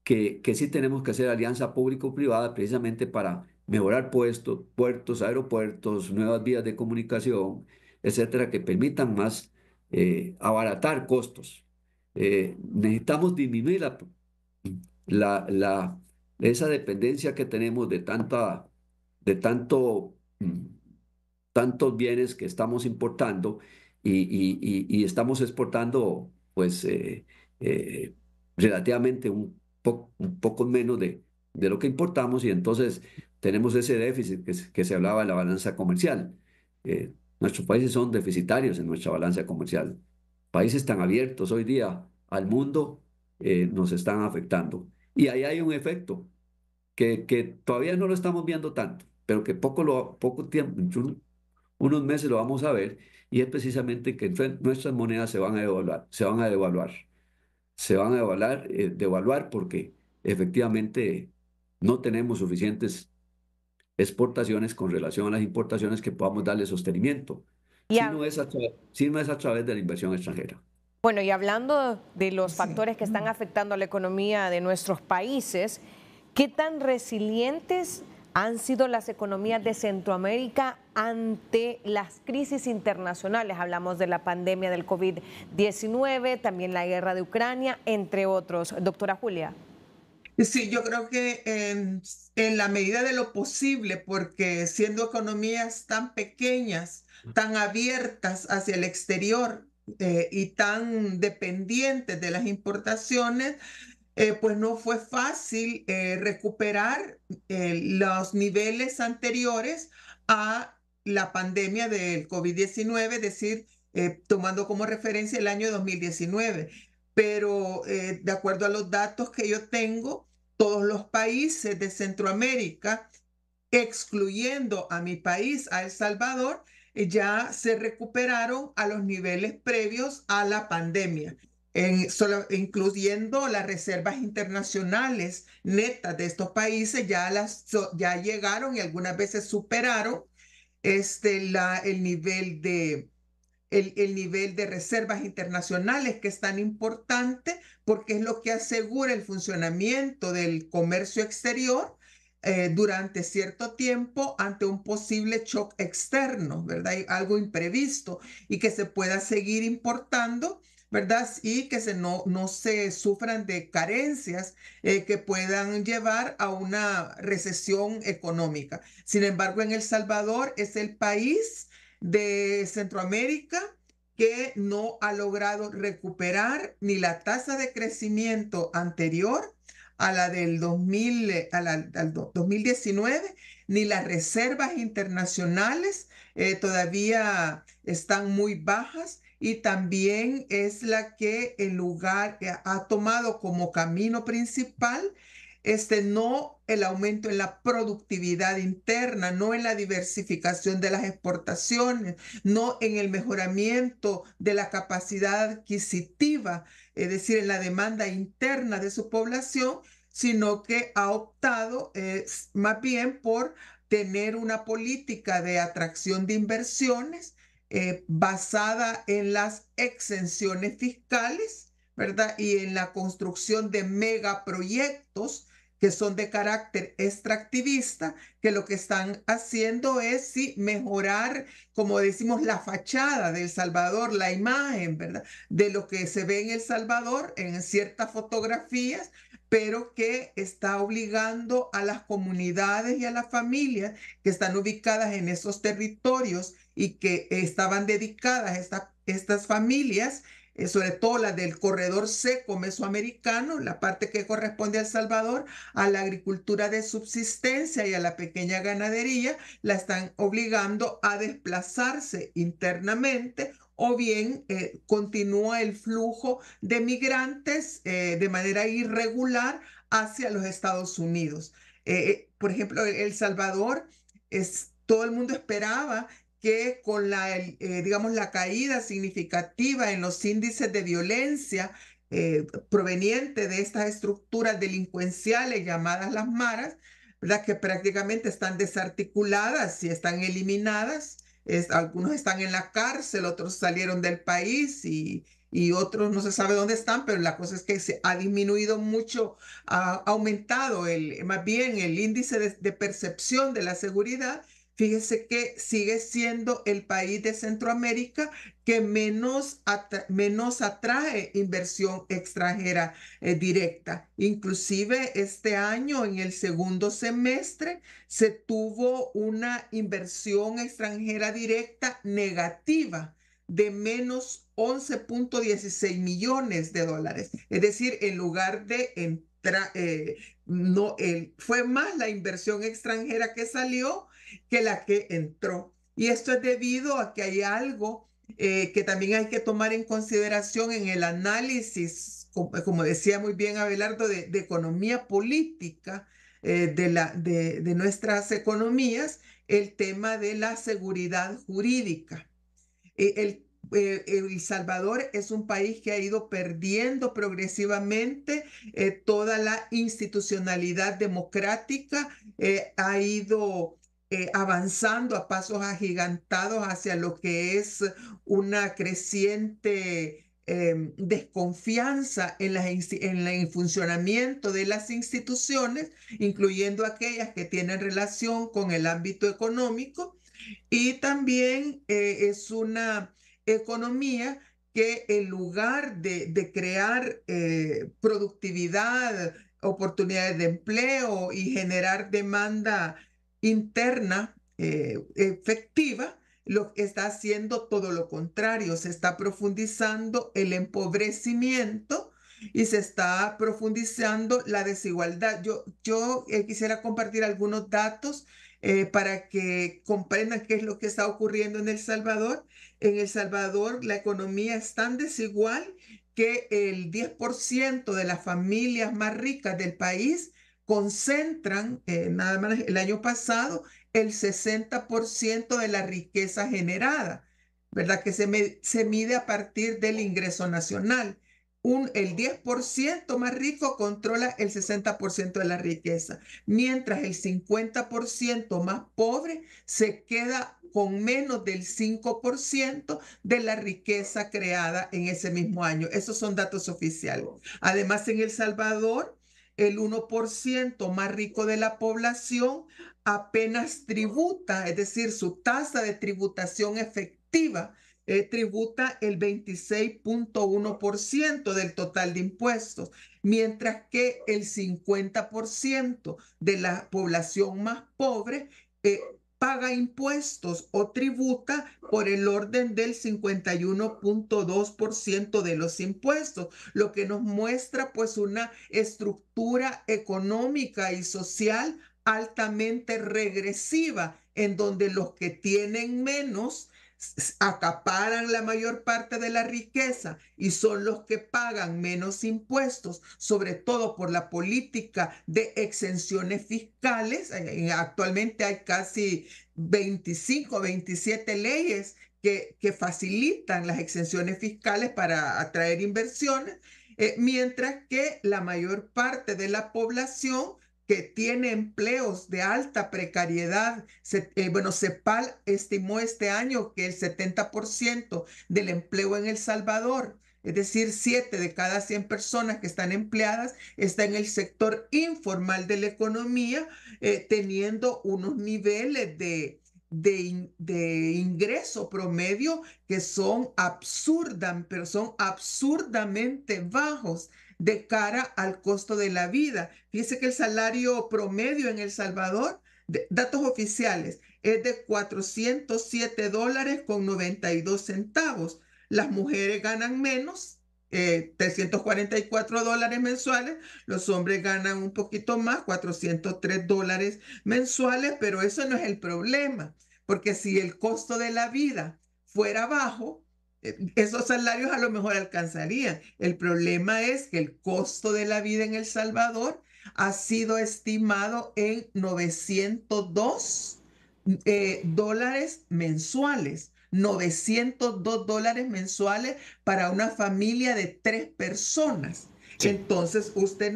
S6: que sí tenemos que hacer alianza público-privada precisamente para mejorar puertos, aeropuertos, nuevas vías de comunicación, etcétera, que permitan más abaratar costos. Necesitamos disminuir la, la- esa dependencia que tenemos de tantos bienes que estamos importando y estamos exportando, pues, eh, relativamente un poco menos de lo que importamos y entonces tenemos ese déficit que se hablaba en la balanza comercial. Nuestros países son deficitarios en nuestra balanza comercial. Países tan abiertos hoy día al mundo nos están afectando. Y ahí hay un efecto que todavía no lo estamos viendo tanto, pero que poco tiempo, unos meses lo vamos a ver, y es precisamente que nuestras monedas se van a devaluar, se van a devaluar porque efectivamente no tenemos suficientes exportaciones con relación a las importaciones que podamos darle sostenimiento,
S3: Y a-
S6: si no es a través de la inversión extranjera.
S3: bueno, y hablando de los factores que están afectando a la economía de nuestros países, ¿qué tan resilientes han sido las economías de Centroamérica ante las crisis internacionales? Hablamos de la pandemia del COVID-19, también la guerra de Ucrania, entre otros. Doctora Julia.
S7: Sí, yo creo que en la medida de lo posible, porque siendo economías tan pequeñas, tan abiertas hacia el exterior y tan dependientes de las importaciones, pues no fue fácil recuperar los niveles anteriores a la pandemia del COVID-19, es decir, tomando como referencia el año 2019. Pero de acuerdo a los datos que yo tengo, todos los países de Centroamérica, excluyendo a mi país, a El Salvador, ya se recuperaron a los niveles previos a la pandemia, incluyendo las reservas internacionales netas de estos países, ya llegaron y algunas veces superaron el nivel el nivel de reservas internacionales, que es tan importante porque es lo que asegura el funcionamiento del comercio exterior durante cierto tiempo ante un posible shock externo, ¿verdad? Algo imprevisto y que se pueda seguir importando, ¿verdad? Y que no se sufran de carencias que puedan llevar a una recesión económica. Sin embargo, en El Salvador es el país de Centroamérica que no ha logrado recuperar ni la tasa de crecimiento anterior a la del 2019, ni las reservas internacionales todavía están muy bajas, y también es la que en lugar ha tomado como camino principal no el aumento en la productividad interna, no en la diversificación de las exportaciones, no en el mejoramiento de la capacidad adquisitiva, es decir, en la demanda interna de su población, sino que ha optado más bien por tener una política de atracción de inversiones basada en las exenciones fiscales, ¿verdad? Y en la construcción de megaproyectos que son de carácter extractivista, que lo que están haciendo es sí, mejorar, como decimos, la fachada de El Salvador, la imagen, ¿verdad? De lo que se ve en El Salvador en ciertas fotografías, pero que está obligando a las comunidades y a las familias que están ubicadas en esos territorios y que estaban dedicadas estas familias, sobre todo la del corredor seco mesoamericano, la parte que corresponde a El Salvador, a la agricultura de subsistencia y a la pequeña ganadería, la están obligando a desplazarse internamente, o bien continúa el flujo de migrantes de manera irregular hacia los Estados Unidos. Por ejemplo, El Salvador, todo el mundo esperaba que con digamos, la caída significativa en los índices de violencia proveniente de estas estructuras delincuenciales llamadas las maras, ¿verdad? Que prácticamente están desarticuladas y están eliminadas. Algunos están en la cárcel, otros salieron del país y otros no se sabe dónde están, pero la cosa es que se ha disminuido mucho, ha aumentado más bien el índice de percepción de la seguridad. Fíjese que sigue siendo el país de Centroamérica que menos atrae inversión extranjera directa. Inclusive este año, en el segundo semestre, se tuvo una inversión extranjera directa negativa de menos 11.16 millones de dólares. Es decir, en lugar de entrar, fue más la inversión extranjera que salió que la que entró. Y esto es debido a que hay algo que también hay que tomar en consideración en el análisis, como decía muy bien Abelardo, de economía política de nuestras economías, el tema de la seguridad jurídica. El Salvador es un país que ha ido perdiendo progresivamente toda la institucionalidad democrática, ha ido avanzando a pasos agigantados hacia lo que es una creciente desconfianza en el funcionamiento de las instituciones, incluyendo aquellas que tienen relación con el ámbito económico, y también es una economía que en lugar de crear productividad, oportunidades de empleo y generar demanda interna efectiva, lo está haciendo todo lo contrario, se está profundizando el empobrecimiento y se está profundizando la desigualdad. Yo quisiera compartir algunos datos para que comprendan qué es lo que está ocurriendo en El Salvador. En El Salvador la economía es tan desigual que el 10% de las familias más ricas del país concentran, nada más el año pasado, el 60% de la riqueza generada, ¿verdad? Que se mide a partir del ingreso nacional. El 10% más rico controla el 60% de la riqueza, mientras el 50% más pobre se queda con menos del 5% de la riqueza creada en ese mismo año. Esos son datos oficiales. Además, en El Salvador, el 1% más rico de la población apenas tributa, es decir, su tasa de tributación efectiva tributa el 26.1% del total de impuestos, mientras que el 50% de la población más pobre paga impuestos o tributa por el orden del 51.2% de los impuestos, lo que nos muestra pues una estructura económica y social altamente regresiva, en donde los que tienen menos acaparan la mayor parte de la riqueza y son los que pagan menos impuestos, sobre todo por la política de exenciones fiscales. Actualmente hay casi 25, 27 leyes que facilitan las exenciones fiscales para atraer inversiones, mientras que la mayor parte de la población que tiene empleos de alta precariedad. CEPAL estimó este año que el 70% del empleo en El Salvador, es decir, 7 de cada 100 personas que están empleadas, está en el sector informal de la economía, teniendo unos niveles de ingreso promedio que son absurdamente bajos de cara al costo de la vida. Fíjese que el salario promedio en El Salvador, datos oficiales, es de $407.92. Las mujeres ganan menos, $344 mensuales. Los hombres ganan un poquito más, $403 mensuales, pero eso no es el problema, porque si el costo de la vida fuera bajo, esos salarios a lo mejor alcanzarían. El problema es que el costo de la vida en El Salvador ha sido estimado en $902 mensuales. $902 mensuales para una familia de 3 personas. Sí. Entonces, usted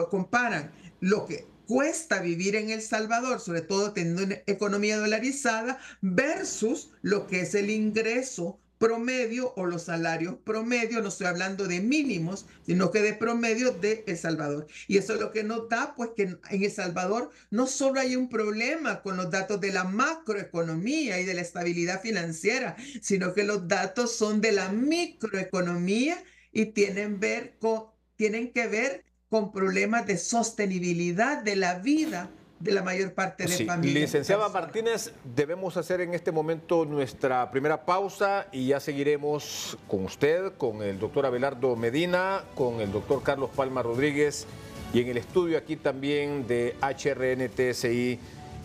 S7: comparan lo que cuesta vivir en El Salvador, sobre todo teniendo una economía dolarizada, versus lo que es el ingreso promedio o los salarios promedio. No estoy hablando de mínimos, sino que de promedio de El Salvador. Y eso es lo que nos da, pues, que en El Salvador no solo hay un problema con los datos de la macroeconomía y de la estabilidad financiera, sino que los datos son de la microeconomía y tienen que ver con problemas de sostenibilidad de la vida de la mayor parte de familias.
S2: Licenciada Martínez, debemos hacer en este momento nuestra primera pausa y ya seguiremos con usted, con el doctor Abelardo Medina, con el doctor Carlos Palma Rodríguez y en el estudio aquí también de HRN-TSI,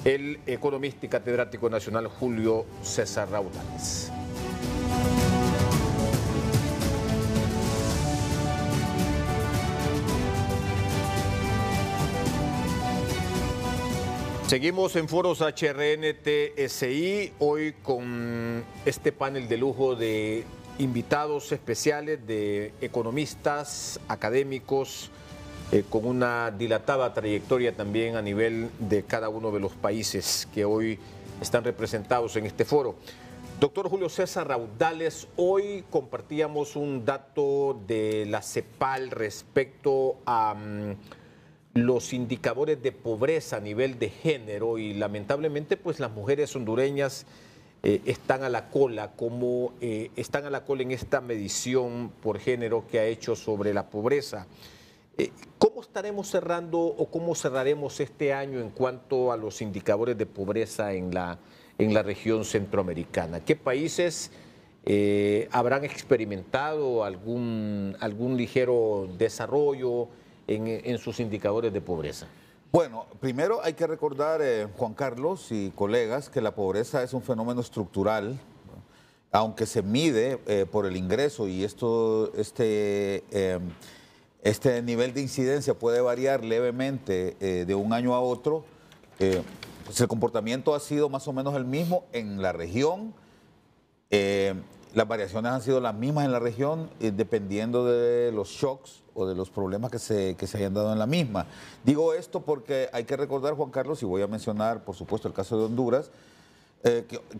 S2: el economista y catedrático nacional Julio César Raudales. Seguimos en Foros HRN-TSI, hoy con este panel de lujo de invitados especiales, de economistas, académicos, con una dilatada trayectoria también a nivel de cada uno de los países que hoy están representados en este foro. Doctor Julio César Raudales, hoy compartíamos un dato de la CEPAL respecto a los indicadores de pobreza a nivel de género y lamentablemente pues las mujeres hondureñas están a la cola, están a la cola en esta medición por género que ha hecho sobre la pobreza. ¿Cómo estaremos cerrando o cómo cerraremos este año en cuanto a los indicadores de pobreza en la región centroamericana? ¿Qué países ¿Habrán experimentado algún ligero desarrollo en sus indicadores de pobreza?
S4: Bueno, primero hay que recordar, Juan Carlos y colegas, que la pobreza es un fenómeno estructural, aunque se mide por el ingreso y este nivel de incidencia puede variar levemente de un año a otro. Pues el comportamiento ha sido más o menos el mismo en la región. Las variaciones han sido las mismas en la región, dependiendo de los shocks o de los problemas que se hayan dado en la misma. Digo esto porque hay que recordar, Juan Carlos, y voy a mencionar, por supuesto, el caso de Honduras,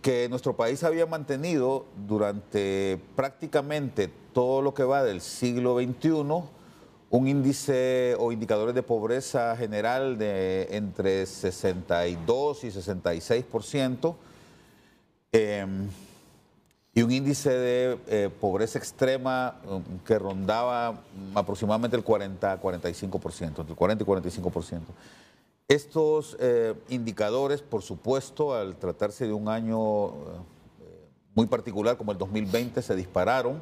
S4: que nuestro país había mantenido durante prácticamente todo lo que va del siglo XXI un índice o indicadores de pobreza general de entre 62 y 66%, y un índice de pobreza extrema que rondaba aproximadamente el 40 a 45%, entre el 40 y 45%. Estos indicadores, por supuesto, al tratarse de un año muy particular como el 2020, se dispararon.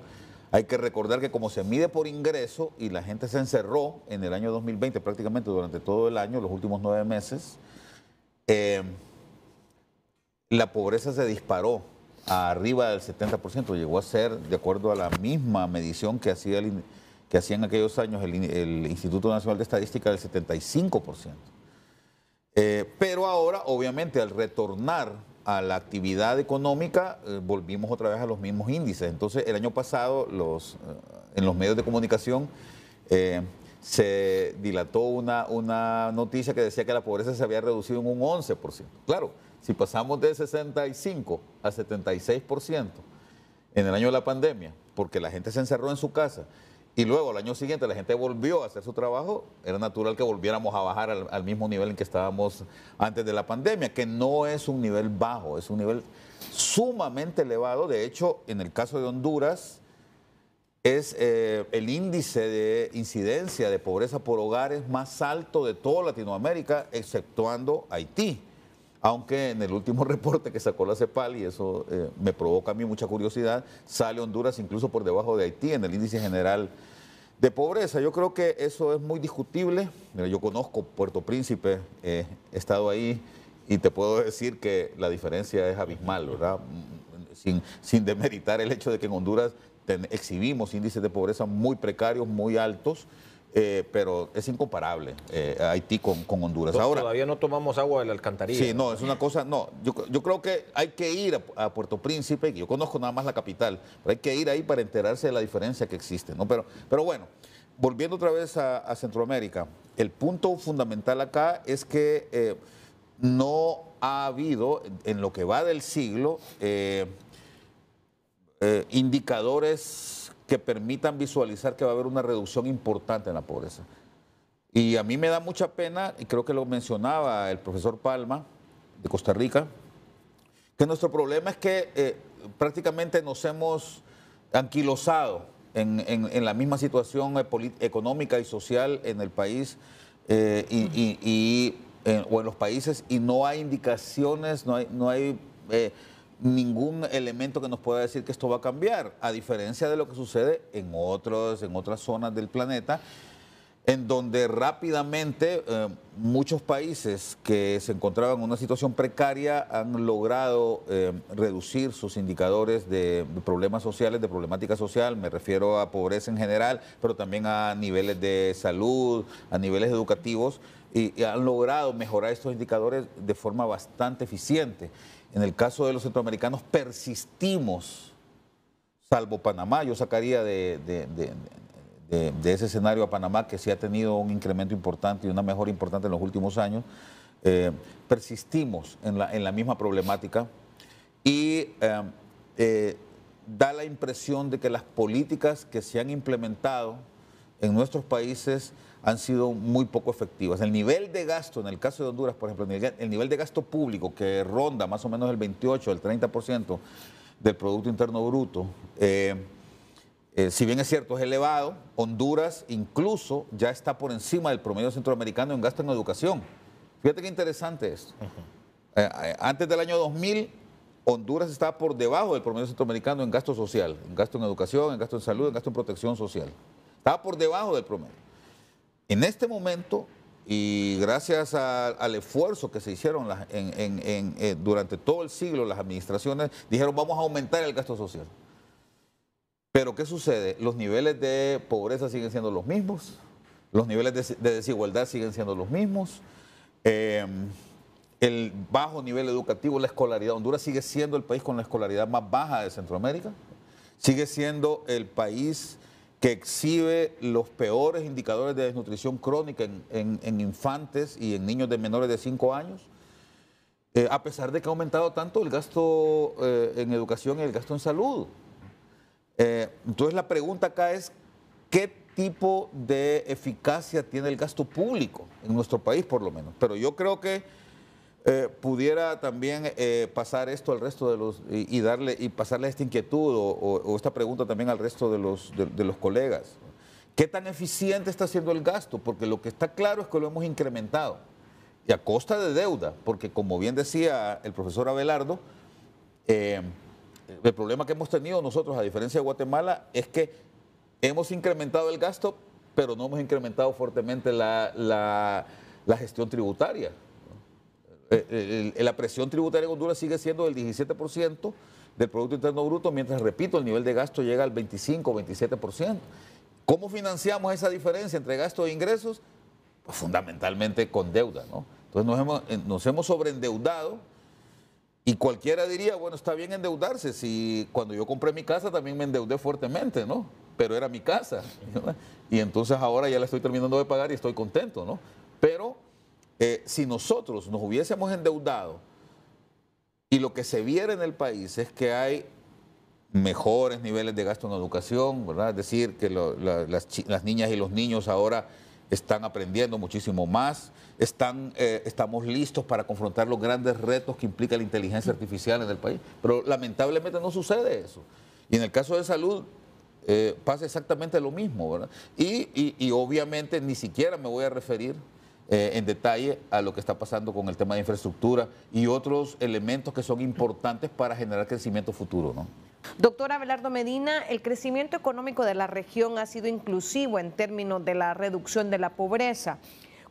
S4: Hay que recordar que como se mide por ingreso y la gente se encerró en el año 2020 prácticamente durante todo el año, los últimos 9 meses, la pobreza se disparó a arriba del 70%, llegó a ser, de acuerdo a la misma medición que hacía en aquellos años el Instituto Nacional de Estadística, del 75%. Pero ahora, obviamente, al retornar a la actividad económica, volvimos otra vez a los mismos índices. Entonces, el año pasado, en los medios de comunicación, se dilató una noticia que decía que la pobreza se había reducido en un 11%. Claro, si pasamos de 65 a 76% en el año de la pandemia, porque la gente se encerró en su casa, y luego al año siguiente la gente volvió a hacer su trabajo, era natural que volviéramos a bajar al mismo nivel en que estábamos antes de la pandemia, que no es un nivel bajo, es un nivel sumamente elevado. De hecho, en el caso de Honduras, es el índice de incidencia de pobreza por hogares más alto de toda Latinoamérica, exceptuando Haití. Aunque en el último reporte que sacó la CEPAL, y eso me provoca a mí mucha curiosidad, sale Honduras incluso por debajo de Haití en el índice general de pobreza. Yo creo que eso es muy discutible. Mira, yo conozco Puerto Príncipe, he estado ahí y te puedo decir que la diferencia es abismal, ¿verdad? Sin demeritar el hecho de que en Honduras exhibimos índices de pobreza muy precarios, muy altos, pero es incomparable Haití con Honduras. Ahora,
S2: todavía no tomamos agua de la alcantarilla.
S4: Sí, no, es una cosa, no. Yo creo que hay que ir a Puerto Príncipe, que yo conozco nada más la capital, pero hay que ir ahí para enterarse de la diferencia que existe, ¿no? Pero bueno, volviendo otra vez a Centroamérica, el punto fundamental acá es que no ha habido, en lo que va del siglo, indicadores que permitan visualizar que va a haber una reducción importante en la pobreza. Y a mí me da mucha pena, y creo que lo mencionaba el profesor Palma, de Costa Rica, que nuestro problema es que prácticamente nos hemos anquilosado en la misma situación económica y social en el país o en los países, y no hay indicaciones, no hay ningún elemento que nos pueda decir que esto va a cambiar, a diferencia de lo que sucede en otras zonas del planeta, en donde rápidamente muchos países que se encontraban en una situación precaria han logrado reducir sus indicadores de problemas sociales, de problemática social. Me refiero a pobreza en general, pero también a niveles de salud, a niveles educativos, y han logrado mejorar estos indicadores de forma bastante eficiente. En el caso de los centroamericanos persistimos, salvo Panamá. Yo sacaría de ese escenario a Panamá, que sí ha tenido un incremento importante y una mejora importante en los últimos años. Persistimos en la misma problemática y da la impresión de que las políticas que se han implementado en nuestros países han sido muy poco efectivas. El nivel de gasto, en el caso de Honduras, por ejemplo, el nivel de gasto público, que ronda más o menos el 28, el 30% del Producto Interno Bruto, si bien es cierto, es elevado, Honduras incluso ya está por encima del promedio centroamericano en gasto en educación. Fíjate qué interesante esto. Antes del año 2000, Honduras está por debajo del promedio centroamericano en gasto social, en gasto en educación, en gasto en salud, en gasto en protección social. Estaba por debajo del promedio. En este momento, y gracias al esfuerzo que se hicieron durante todo el siglo, las administraciones dijeron vamos a aumentar el gasto social. Pero ¿qué sucede? Los niveles de pobreza siguen siendo los mismos, los niveles de desigualdad siguen siendo los mismos, el bajo nivel educativo, la escolaridad. Honduras sigue siendo el país con la escolaridad más baja de Centroamérica, sigue siendo el país que exhibe los peores indicadores de desnutrición crónica en infantes y en niños de menores de 5 años, a pesar de que ha aumentado tanto el gasto en educación y el gasto en salud. Entonces la pregunta acá es, ¿qué tipo de eficacia tiene el gasto público en nuestro país por lo menos? Pero yo creo que pudiera también pasar esto al resto de los y pasarle esta inquietud o esta pregunta también al resto de los colegas. ¿Qué tan eficiente está siendo el gasto? Porque lo que está claro es que lo hemos incrementado y a costa de deuda, porque como bien decía el profesor Abelardo, el problema que hemos tenido nosotros, a diferencia de Guatemala, es que hemos incrementado el gasto, pero no hemos incrementado fuertemente la gestión tributaria. La presión tributaria en Honduras sigue siendo del 17% del Producto Interno Bruto, mientras, repito, el nivel de gasto llega al 25 o 27%. ¿Cómo financiamos esa diferencia entre gasto e ingresos? Pues fundamentalmente con deuda, ¿no? Entonces nos hemos sobreendeudado y cualquiera diría, bueno, está bien endeudarse, si cuando yo compré mi casa también me endeudé fuertemente, ¿no? Pero era mi casa, ¿no? Y entonces ahora ya la estoy terminando de pagar y estoy contento, ¿no? Pero si nosotros nos hubiésemos endeudado y lo que se viera en el país es que hay mejores niveles de gasto en educación, ¿verdad? Es decir, que las niñas y los niños ahora están aprendiendo muchísimo más, estamos listos para confrontar los grandes retos que implica la inteligencia artificial en el país, pero lamentablemente no sucede eso. Y en el caso de salud pasa exactamente lo mismo, ¿verdad? Y obviamente ni siquiera me voy a referir en detalle a lo que está pasando con el tema de infraestructura y otros elementos que son importantes para generar crecimiento futuro, ¿no?
S3: Doctor Abelardo Medina, el crecimiento económico de la región ha sido inclusivo en términos de la reducción de la pobreza.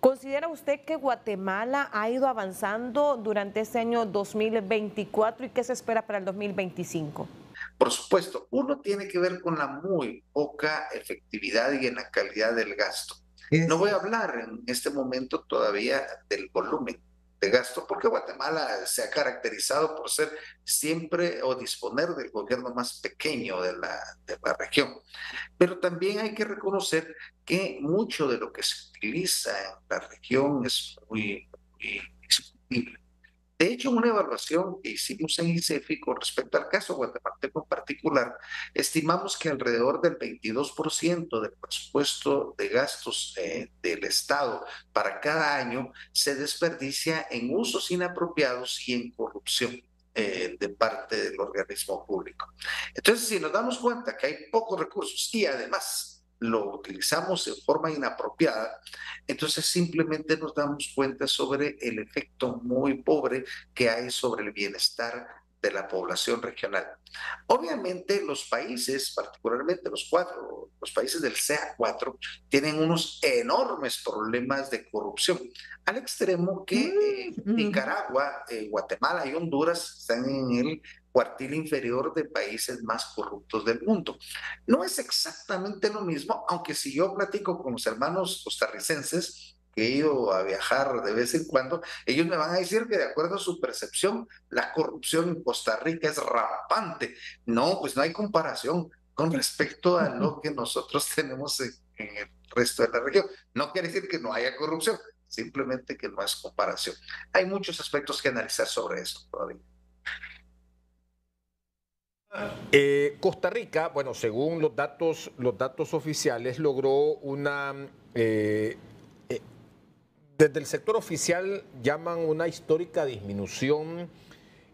S3: ¿Considera usted que Guatemala ha ido avanzando durante este año 2024 y qué se espera para el 2025?
S5: Por supuesto, uno tiene que ver con la muy poca efectividad y en la calidad del gasto. No voy a hablar en este momento todavía del volumen de gasto, porque Guatemala se ha caracterizado por ser siempre o disponer del gobierno más pequeño de la región. Pero también hay que reconocer que mucho de lo que se utiliza en la región es muy discutible. De hecho, una evaluación que hicimos en ICEFI con respecto al caso guatemalteco en particular, estimamos que alrededor del 22% del presupuesto de gastos del Estado para cada año se desperdicia en usos inapropiados y en corrupción de parte del organismo público. Entonces, si nos damos cuenta que hay pocos recursos y además lo utilizamos en forma inapropiada, entonces simplemente nos damos cuenta sobre el efecto muy pobre que hay sobre el bienestar de la población regional. Obviamente los países, particularmente los países del CEA4, tienen unos enormes problemas de corrupción, al extremo que Nicaragua, Guatemala y Honduras están en el cuartil inferior de países más corruptos del mundo. No es exactamente lo mismo, aunque si yo platico con los hermanos costarricenses, que he ido a viajar de vez en cuando, ellos me van a decir que de acuerdo a su percepción, la corrupción en Costa Rica es rampante. No, pues no hay comparación con respecto a lo que nosotros tenemos en el resto de la región. No quiere decir que no haya corrupción, simplemente que no es comparación. Hay muchos aspectos que analizar sobre eso todavía.
S2: Costa Rica, bueno, según los datos oficiales, logró una, desde el sector oficial llaman una histórica disminución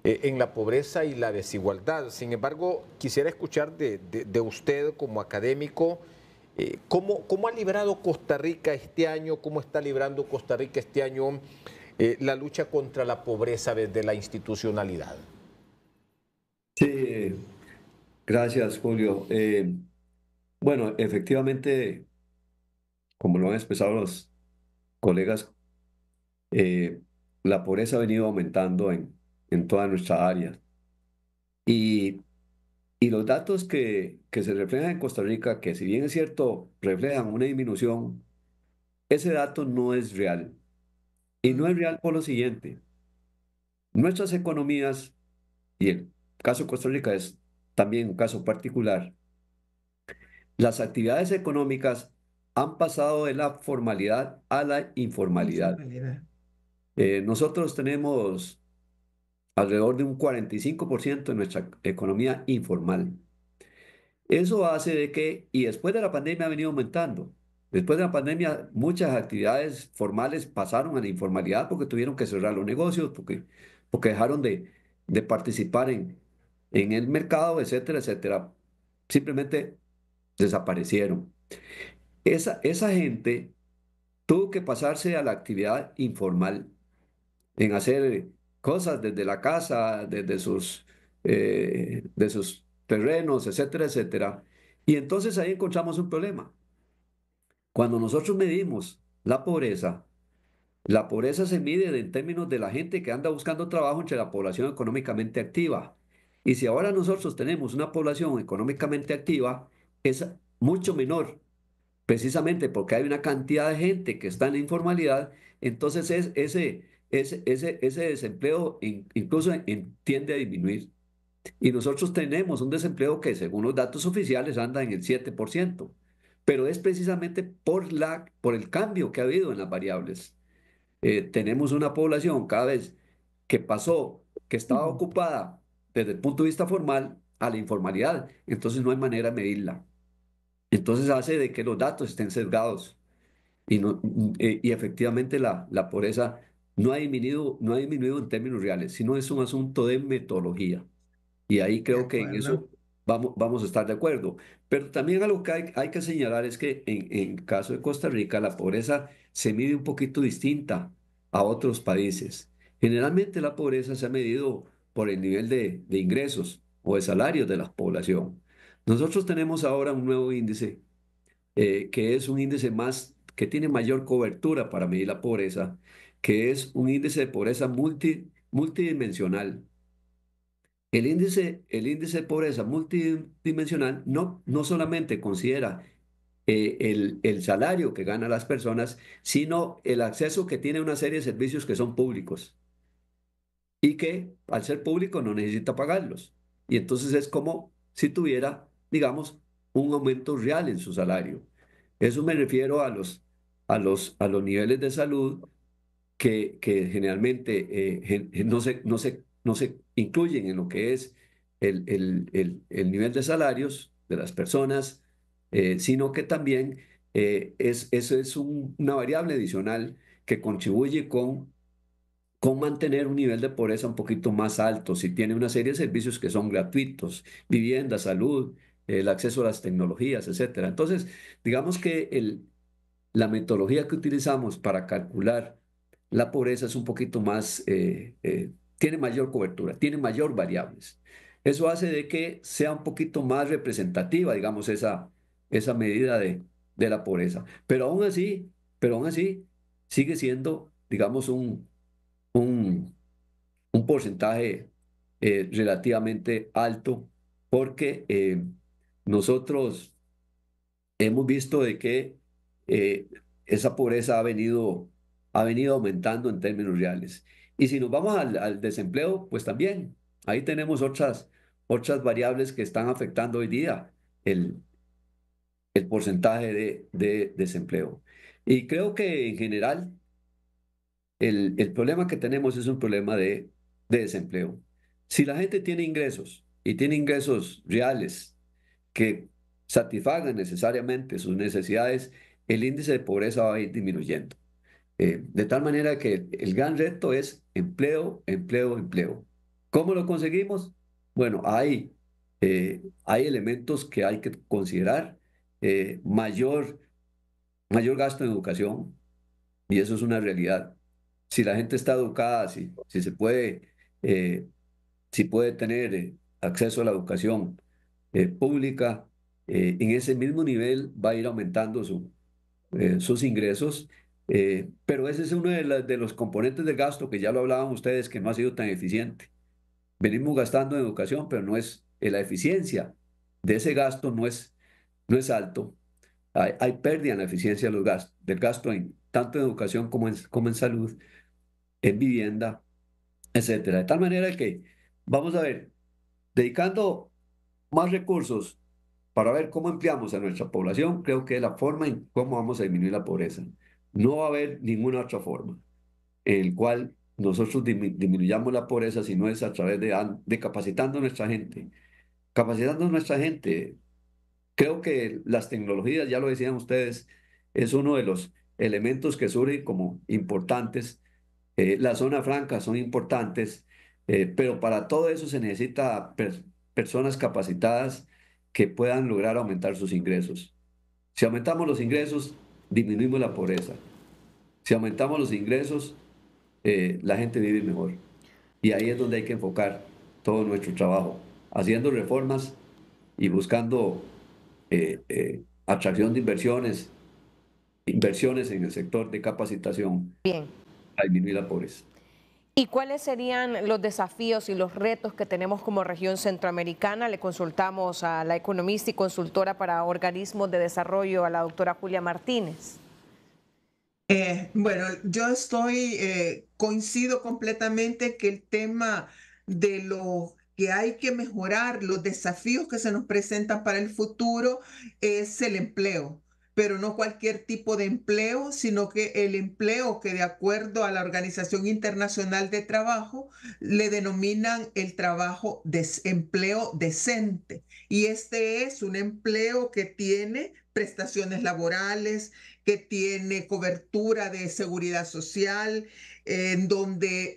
S2: en la pobreza y la desigualdad. Sin embargo, quisiera escuchar de usted como académico, ¿cómo ha librado Costa Rica este año, cómo está librando Costa Rica este año la lucha contra la pobreza desde la institucionalidad?
S6: Sí, gracias, Julio. Bueno, efectivamente, como lo han expresado los colegas, eh, la pobreza ha venido aumentando en toda nuestra área. Y, y los datos que se reflejan en Costa Rica, que si bien es cierto, reflejan una disminución, ese dato no es real. Y no es real por lo siguiente. Nuestras economías, y el caso de Costa Rica es también un caso particular, las actividades económicas han pasado de la formalidad a la informalidad.
S7: Informalidad.
S6: Nosotros tenemos alrededor de un 45% de nuestra economía informal. Eso hace de que, y después de la pandemia ha venido aumentando. Después de la pandemia, muchas actividades formales pasaron a la informalidad porque tuvieron que cerrar los negocios, porque dejaron de participar en el mercado, etcétera, etcétera. Simplemente desaparecieron. Esa gente tuvo que pasarse a la actividad informal, en hacer cosas desde la casa, desde de sus terrenos, etcétera, etcétera. Y entonces ahí encontramos un problema. Cuando nosotros medimos la pobreza se mide en términos de la gente que anda buscando trabajo entre la población económicamente activa. Y si ahora nosotros tenemos una población económicamente activa, es mucho menor precisamente porque hay una cantidad de gente que está en la informalidad, entonces ese desempleo incluso tiende a disminuir. Y nosotros tenemos un desempleo que según los datos oficiales anda en el 7%, pero es precisamente por el cambio que ha habido en las variables. Tenemos una población cada vez que pasó, que estaba ocupada desde el punto de vista formal a la informalidad, entonces no hay manera de medirla. Entonces hace de que los datos estén sesgados y, no, y efectivamente la pobreza no ha disminuido en términos reales, sino es un asunto de metodología. Y ahí
S7: De
S6: creo que en
S7: acuerdo.
S6: eso vamos a estar de acuerdo. Pero también algo que hay que señalar es que en el caso de Costa Rica la pobreza se mide un poquito distinta a otros países. Generalmente la pobreza se ha medido por el nivel de ingresos o de salarios de la población. Nosotros tenemos ahora un nuevo índice que es un índice que tiene mayor cobertura para medir la pobreza, que es un índice de pobreza multidimensional. El índice de pobreza multidimensional no solamente considera el salario que ganan las personas, sino el acceso que tiene una serie de servicios que son públicos y que al ser público no necesita pagarlos. Y entonces es como si tuviera, digamos, un aumento real en su salario. Eso me refiero a los niveles de salud que generalmente no se incluyen en lo que es el nivel de salarios de las personas, sino que también eso es una variable adicional que contribuye con mantener un nivel de pobreza un poquito más alto, si tiene una serie de servicios que son gratuitos, vivienda, salud, el acceso a las tecnologías, etcétera. Entonces, digamos que la metodología que utilizamos para calcular la pobreza es un poquito más, tiene mayor cobertura, tiene mayor variables. Eso hace de que sea un poquito más representativa, digamos, esa medida de la pobreza. Pero aún así sigue siendo, digamos, un, un porcentaje relativamente alto porque nosotros hemos visto de que eh, esa pobreza ha venido aumentando en términos reales. Y si nos vamos al desempleo, pues también ahí tenemos otras variables que están afectando hoy día el, el porcentaje de desempleo. Y creo que en general el problema que tenemos es un problema de desempleo. Si la gente tiene ingresos y tiene ingresos reales, que satisfagan necesariamente sus necesidades, el índice de pobreza va a ir disminuyendo. De tal manera que el gran reto es empleo, empleo, empleo. ¿Cómo lo conseguimos? Bueno, hay elementos que hay que considerar. Mayor gasto en educación, y eso es una realidad. Si la gente está educada, si se puede, si puede tener acceso a la educación pública, en ese mismo nivel va a ir aumentando sus ingresos, pero ese es uno de los componentes del gasto que ya lo hablaban ustedes, que no ha sido tan eficiente. Venimos gastando en educación, pero no es, la eficiencia de ese gasto no es alto. Hay pérdida en la eficiencia de del gasto tanto en educación como en salud, en vivienda, etcétera. De tal manera que, vamos a ver, dedicando más recursos para ver cómo empleamos a nuestra población, creo que es la forma en cómo vamos a disminuir la pobreza. No va a haber ninguna otra forma en la cual nosotros disminuyamos la pobreza si no es a través de capacitando a nuestra gente. Capacitando a nuestra gente, creo que las tecnologías, ya lo decían ustedes, es uno de los elementos que surgen como importantes. Las zonas francas son importantes, pero para todo eso se necesita personas capacitadas que puedan lograr aumentar sus ingresos. Si aumentamos los ingresos, disminuimos la pobreza. Si aumentamos los ingresos, la gente vive mejor. Y ahí es donde hay que enfocar todo nuestro trabajo, haciendo reformas y buscando atracción de inversiones en el sector de capacitación.
S3: Bien.
S6: A disminuir la pobreza.
S3: ¿Y cuáles serían los desafíos y los retos que tenemos como región centroamericana? Le consultamos a la economista y consultora para organismos de desarrollo, a la doctora Julia Martínez.
S7: Bueno, yo coincido completamente que el tema de lo que hay que mejorar, los desafíos que se nos presentan para el futuro es el empleo, pero no cualquier tipo de empleo, sino que el empleo que de acuerdo a la Organización Internacional de Trabajo le denominan el empleo decente. Y este es un empleo que tiene prestaciones laborales, que tiene cobertura de seguridad social, en donde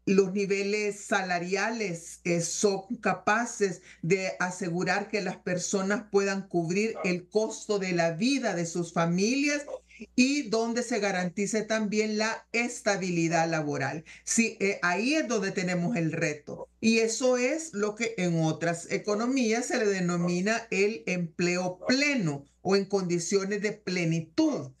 S7: los niveles salariales son capaces de asegurar que las personas puedan cubrir el costo de la vida de sus familias y donde se garantice también la estabilidad laboral. Sí, ahí es donde tenemos el reto. Y eso es lo que en otras economías se le denomina el empleo pleno o en condiciones de plenitud.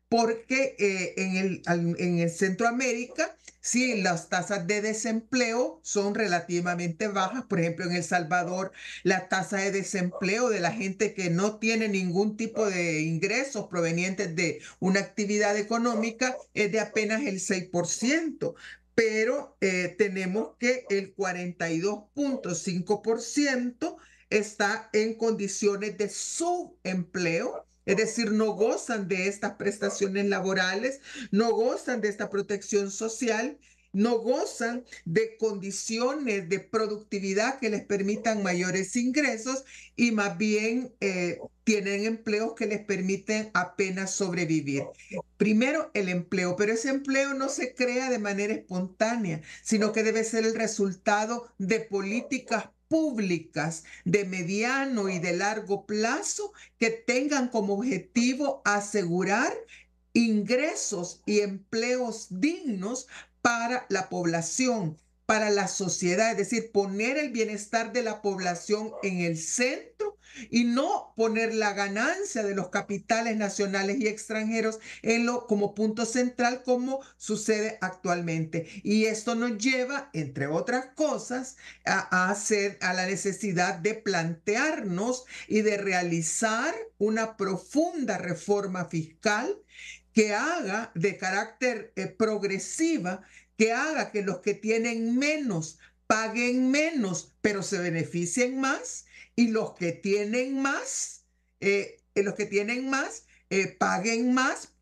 S7: Porque en el Centroamérica, sí, las tasas de desempleo son relativamente bajas. Por ejemplo, en El Salvador, la tasa de desempleo de la gente que no tiene ningún tipo de ingresos provenientes de una actividad económica es de apenas el 6%. Pero tenemos que el 42.5% está en condiciones de subempleo. Es decir, no gozan de estas prestaciones laborales, no gozan de esta protección social, no gozan de condiciones de productividad que les permitan mayores ingresos y más bien tienen empleos que les permiten apenas sobrevivir. Primero, el empleo, pero ese empleo no se crea de manera espontánea, sino que debe ser el resultado de políticas públicas de mediano y de largo plazo que tengan como objetivo asegurar ingresos y empleos dignos para la población, para la sociedad, es decir, poner el bienestar de la población en el centro y no poner la ganancia de los capitales nacionales y extranjeros como punto central, como sucede actualmente. Y esto nos lleva, entre otras cosas, a la necesidad de plantearnos y de realizar una profunda reforma fiscal que haga de carácter progresiva, que haga que los que tienen menos paguen menos, pero se beneficien más, y los que tienen más, paguen más,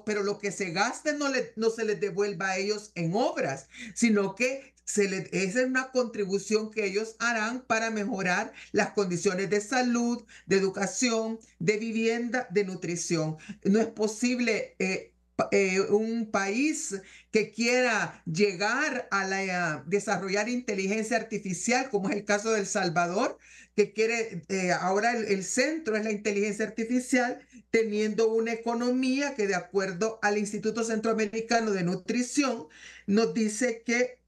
S7: pero lo que se gaste no se les devuelva a ellos en obras, sino que esa es una contribución que ellos harán para mejorar las condiciones de salud, de educación, de vivienda, de nutrición. No es posible un país que quiera llegar a desarrollar inteligencia artificial, como es el caso de El Salvador, que quiere, ahora el centro es la inteligencia artificial, teniendo una economía que de acuerdo al Instituto Centroamericano de Nutrición nos dice que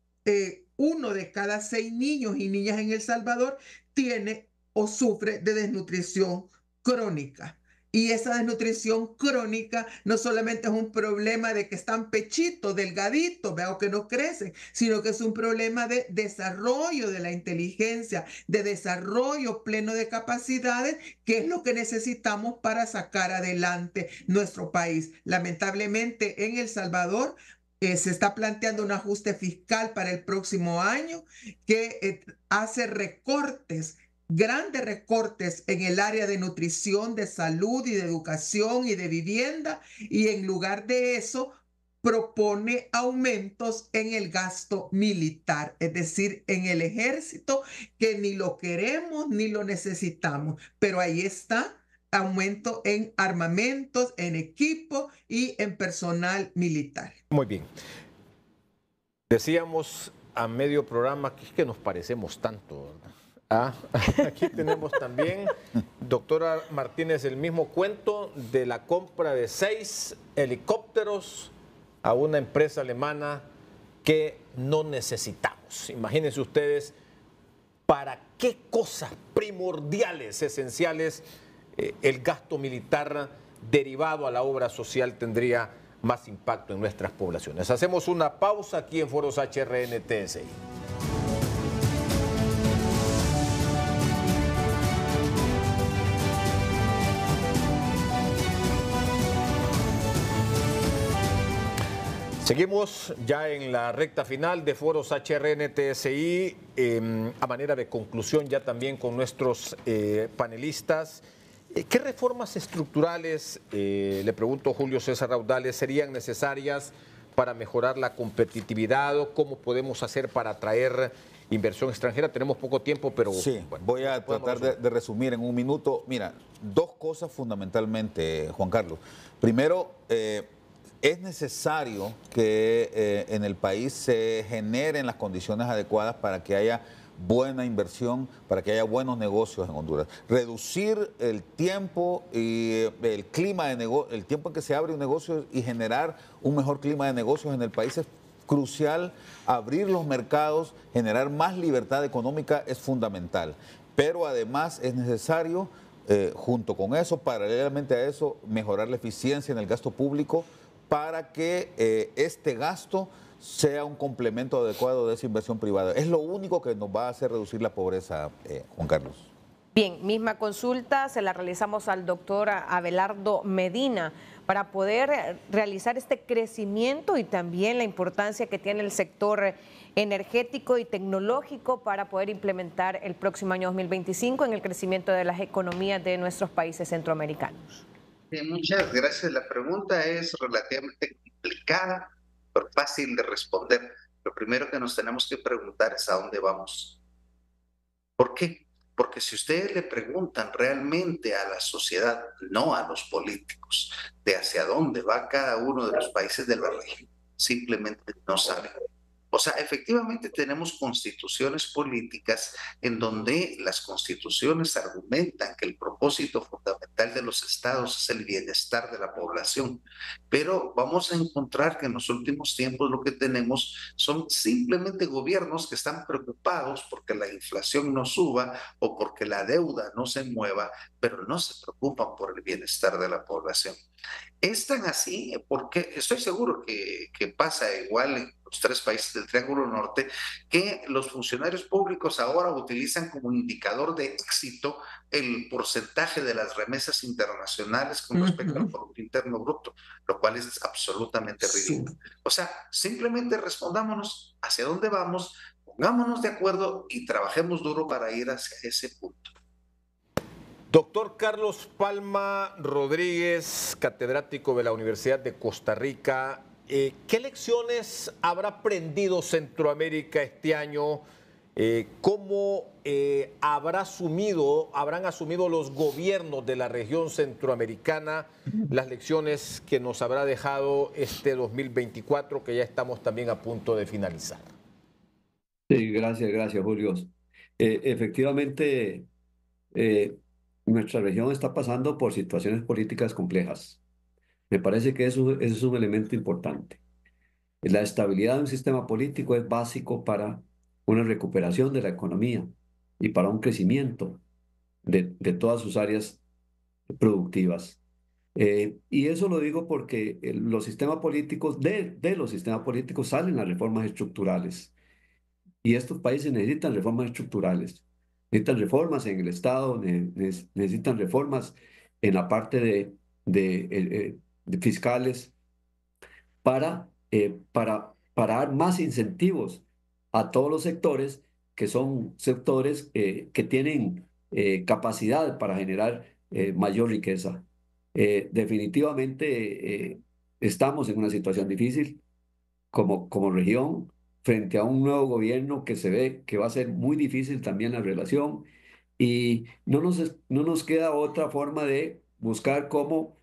S7: 1 de cada 6 niños y niñas en El Salvador tiene o sufre de desnutrición crónica. Y esa desnutrición crónica no solamente es un problema de que están pechitos, delgaditos, veo que no crecen, sino que es un problema de desarrollo de la inteligencia, de desarrollo pleno de capacidades, que es lo que necesitamos para sacar adelante nuestro país. Lamentablemente en El Salvador se está planteando un ajuste fiscal para el próximo año que hace recortes, grandes recortes en el área de nutrición, de salud y de educación y de vivienda, y en lugar de eso propone aumentos en el gasto militar, es decir, en el ejército, que ni lo queremos ni lo necesitamos, pero ahí está. Aumento en armamentos, en equipo y en personal militar.
S2: Muy bien. Decíamos a medio programa que es que nos parecemos tanto, ¿verdad? Aquí tenemos también, doctora Martínez, el mismo cuento de la compra de 6 helicópteros a una empresa alemana que no necesitamos. Imagínense ustedes para qué cosas primordiales, esenciales, el gasto militar derivado a la obra social tendría más impacto en nuestras poblaciones. Hacemos una pausa aquí en Foros HRN TSI. Seguimos ya en la recta final de Foros HRN TSI, a manera de conclusión ya también con nuestros panelistas. ¿Qué reformas estructurales, le pregunto Julio César Raudales, serían necesarias para mejorar la competitividad o cómo podemos hacer para atraer inversión extranjera? Tenemos poco tiempo, pero...
S4: Sí,
S2: bueno,
S4: voy a tratar de resumir en un minuto. Mira, 2 cosas fundamentalmente, Juan Carlos. Primero, es necesario que en el país se generen las condiciones adecuadas para que haya buena inversión, para que haya buenos negocios en Honduras. Reducir el tiempo y el clima de el tiempo en que se abre un negocio y generar un mejor clima de negocios en el país es crucial. Abrir los mercados, generar más libertad económica es fundamental. Pero además es necesario, junto con eso, paralelamente a eso, mejorar la eficiencia en el gasto público para que este gasto sea un complemento adecuado de esa inversión privada. Es lo único que nos va a hacer reducir la pobreza, Juan Carlos.
S3: Bien, misma consulta se la realizamos al doctor Abelardo Medina para poder realizar este crecimiento y también la importancia que tiene el sector energético y tecnológico para poder implementar el próximo año 2025 en el crecimiento de las economías de nuestros países centroamericanos.
S5: Muchas gracias. La pregunta es relativamente complicada, pero fácil de responder. Lo primero que nos tenemos que preguntar es a dónde vamos. ¿Por qué? Porque si ustedes le preguntan realmente a la sociedad, no a los políticos, de hacia dónde va cada uno de los países de la región, simplemente no saben. O sea, efectivamente tenemos constituciones políticas en donde las constituciones argumentan que el propósito fundamental de los estados es el bienestar de la población, pero vamos a encontrar que en los últimos tiempos lo que tenemos son simplemente gobiernos que están preocupados porque la inflación no suba o porque la deuda no se mueva, pero no se preocupan por el bienestar de la población. Es tan así porque estoy seguro que pasa igual en los 3 países del Triángulo Norte, que los funcionarios públicos ahora utilizan como indicador de éxito el porcentaje de las remesas internacionales con respecto al Producto Interno Bruto, lo cual es absolutamente ridículo. O sea, simplemente respondámonos hacia dónde vamos, pongámonos de acuerdo y trabajemos duro para ir hacia ese punto.
S2: Doctor Carlos Palma Rodríguez, catedrático de la Universidad de Costa Rica, ¿qué lecciones habrá aprendido Centroamérica este año? ¿Cómo habrán asumido los gobiernos de la región centroamericana las lecciones que nos habrá dejado este 2024, que ya estamos también a punto de finalizar?
S6: Sí, gracias, Julio. Efectivamente, nuestra región está pasando por situaciones políticas complejas. Me parece que eso es un elemento importante. La estabilidad de un sistema político es básico para una recuperación de la economía y para un crecimiento de todas sus áreas productivas. Y eso lo digo porque los sistemas políticos, de los sistemas políticos salen las reformas estructurales. Y estos países necesitan reformas estructurales. Necesitan reformas en el Estado, necesitan reformas en la parte de fiscales para dar más incentivos a todos los sectores que son sectores que tienen capacidad para generar mayor riqueza. Definitivamente estamos en una situación difícil como región frente a un nuevo gobierno que se ve que va a ser muy difícil también la relación y no nos queda otra forma de buscar cómo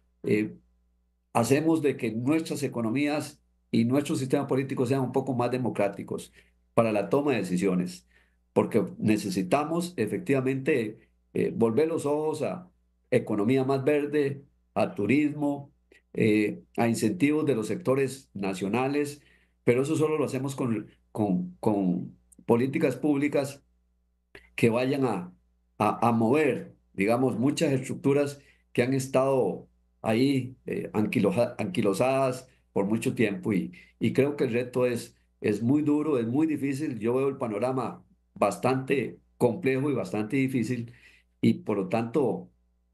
S6: hacemos de que nuestras economías y nuestros sistemas políticos sean un poco más democráticos para la toma de decisiones, porque necesitamos efectivamente volver los ojos a economía más verde, a turismo, a incentivos de los sectores nacionales, pero eso solo lo hacemos con políticas públicas que vayan a mover, digamos, muchas estructuras que han estado ahí anquilosadas por mucho tiempo y creo que el reto es muy duro, es muy difícil. Yo veo el panorama bastante complejo y bastante difícil y por lo tanto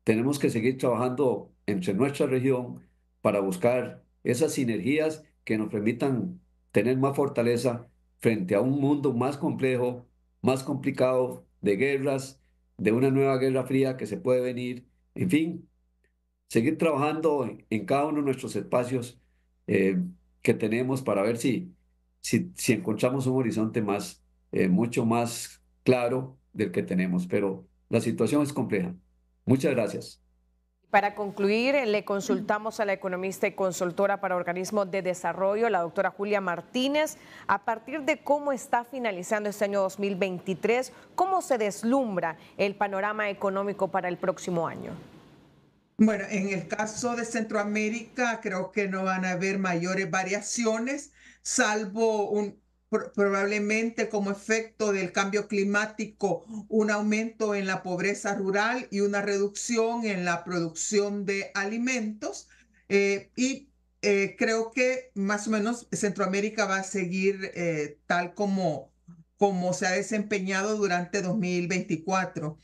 S6: tenemos que seguir trabajando entre nuestra región para buscar esas sinergias que nos permitan tener más fortaleza frente a un mundo más complejo, más complicado, de guerras, de una nueva guerra fría que se puede venir, en fin, seguir trabajando en cada uno de nuestros espacios que tenemos para ver si encontramos un horizonte mucho más claro del que tenemos, pero la situación es compleja. Muchas gracias.
S3: Para concluir, le consultamos a la economista y consultora para organismos de desarrollo, la doctora Julia Martínez, a partir de cómo está finalizando este año 2023, ¿cómo se deslumbra el panorama económico para el próximo año?
S7: Bueno, en el caso de Centroamérica, creo que no van a haber mayores variaciones, salvo probablemente como efecto del cambio climático, un aumento en la pobreza rural y una reducción en la producción de alimentos. Creo que más o menos Centroamérica va a seguir tal como se ha desempeñado durante 2024.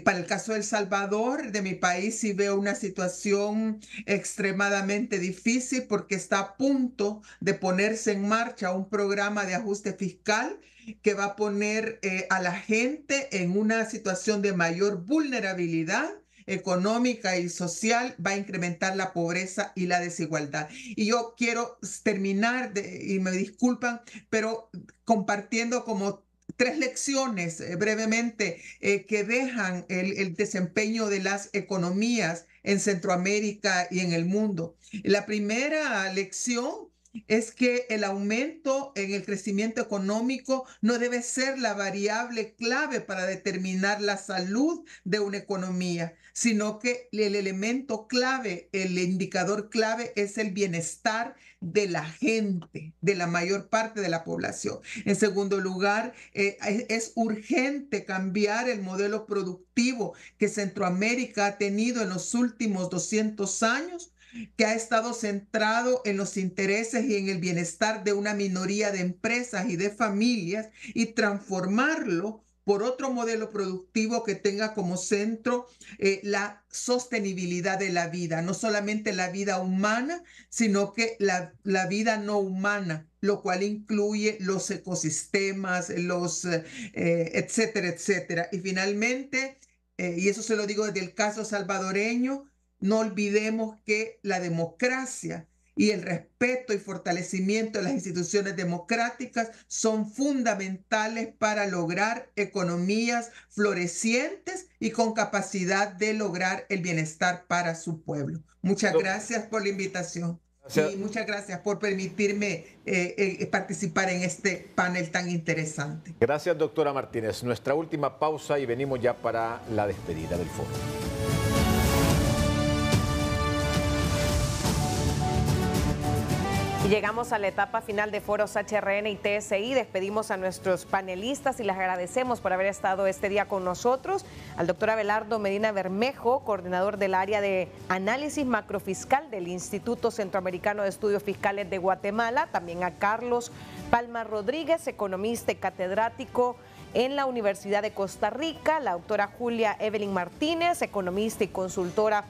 S7: Para el caso de El Salvador, de mi país, sí veo una situación extremadamente difícil porque está a punto de ponerse en marcha un programa de ajuste fiscal que va a poner a la gente en una situación de mayor vulnerabilidad económica y social, va a incrementar la pobreza y la desigualdad. Y yo quiero terminar, y me disculpan, pero compartiendo como 3 lecciones brevemente que dejan el desempeño de las economías en Centroamérica y en el mundo. La primera lección es que el aumento en el crecimiento económico no debe ser la variable clave para determinar la salud de una economía, sino que el elemento clave, el indicador clave es el bienestar de la gente, de la mayor parte de la población. En segundo lugar, es urgente cambiar el modelo productivo que Centroamérica ha tenido en los últimos 200 años, que ha estado centrado en los intereses y en el bienestar de una minoría de empresas y de familias, y transformarlo por otro modelo productivo que tenga como centro la sostenibilidad de la vida, no solamente la vida humana, sino que la vida no humana, lo cual incluye los ecosistemas, etcétera, etcétera. Y finalmente, y eso se lo digo desde el caso salvadoreño, no olvidemos que la democracia y el respeto y fortalecimiento de las instituciones democráticas son fundamentales para lograr economías florecientes y con capacidad de lograr el bienestar para su pueblo. Muchas gracias por la invitación. Y muchas gracias por permitirme participar en este panel tan interesante.
S2: Gracias, doctora Martínez. Nuestra última pausa y venimos ya para la despedida del foro.
S3: Llegamos a la etapa final de foros HRN y TSI. Despedimos a nuestros panelistas y les agradecemos por haber estado este día con nosotros. Al doctor Abelardo Medina Bermejo, coordinador del área de análisis macrofiscal del Instituto Centroamericano de Estudios Fiscales de Guatemala. También a Carlos Palma Rodríguez, economista y catedrático en la Universidad de Costa Rica. La doctora Julia Evelyn Martínez, economista y consultora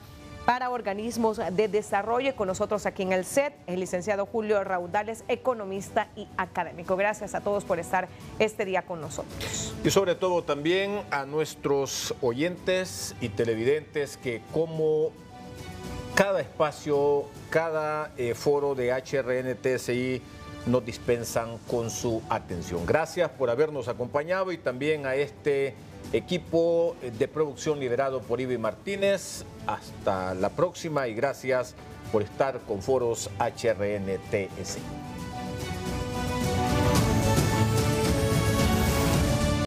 S3: para organismos de desarrollo. Y con nosotros aquí en el set, el licenciado Julio Raudales, economista y académico. Gracias a todos por estar este día con nosotros.
S2: Y sobre todo también a nuestros oyentes y televidentes que como cada espacio, cada foro de HRN TSI nos dispensan con su atención. Gracias por habernos acompañado y también a este equipo de producción liderado por Ivy Martínez. Hasta la próxima y gracias por estar con foros HRN TSI.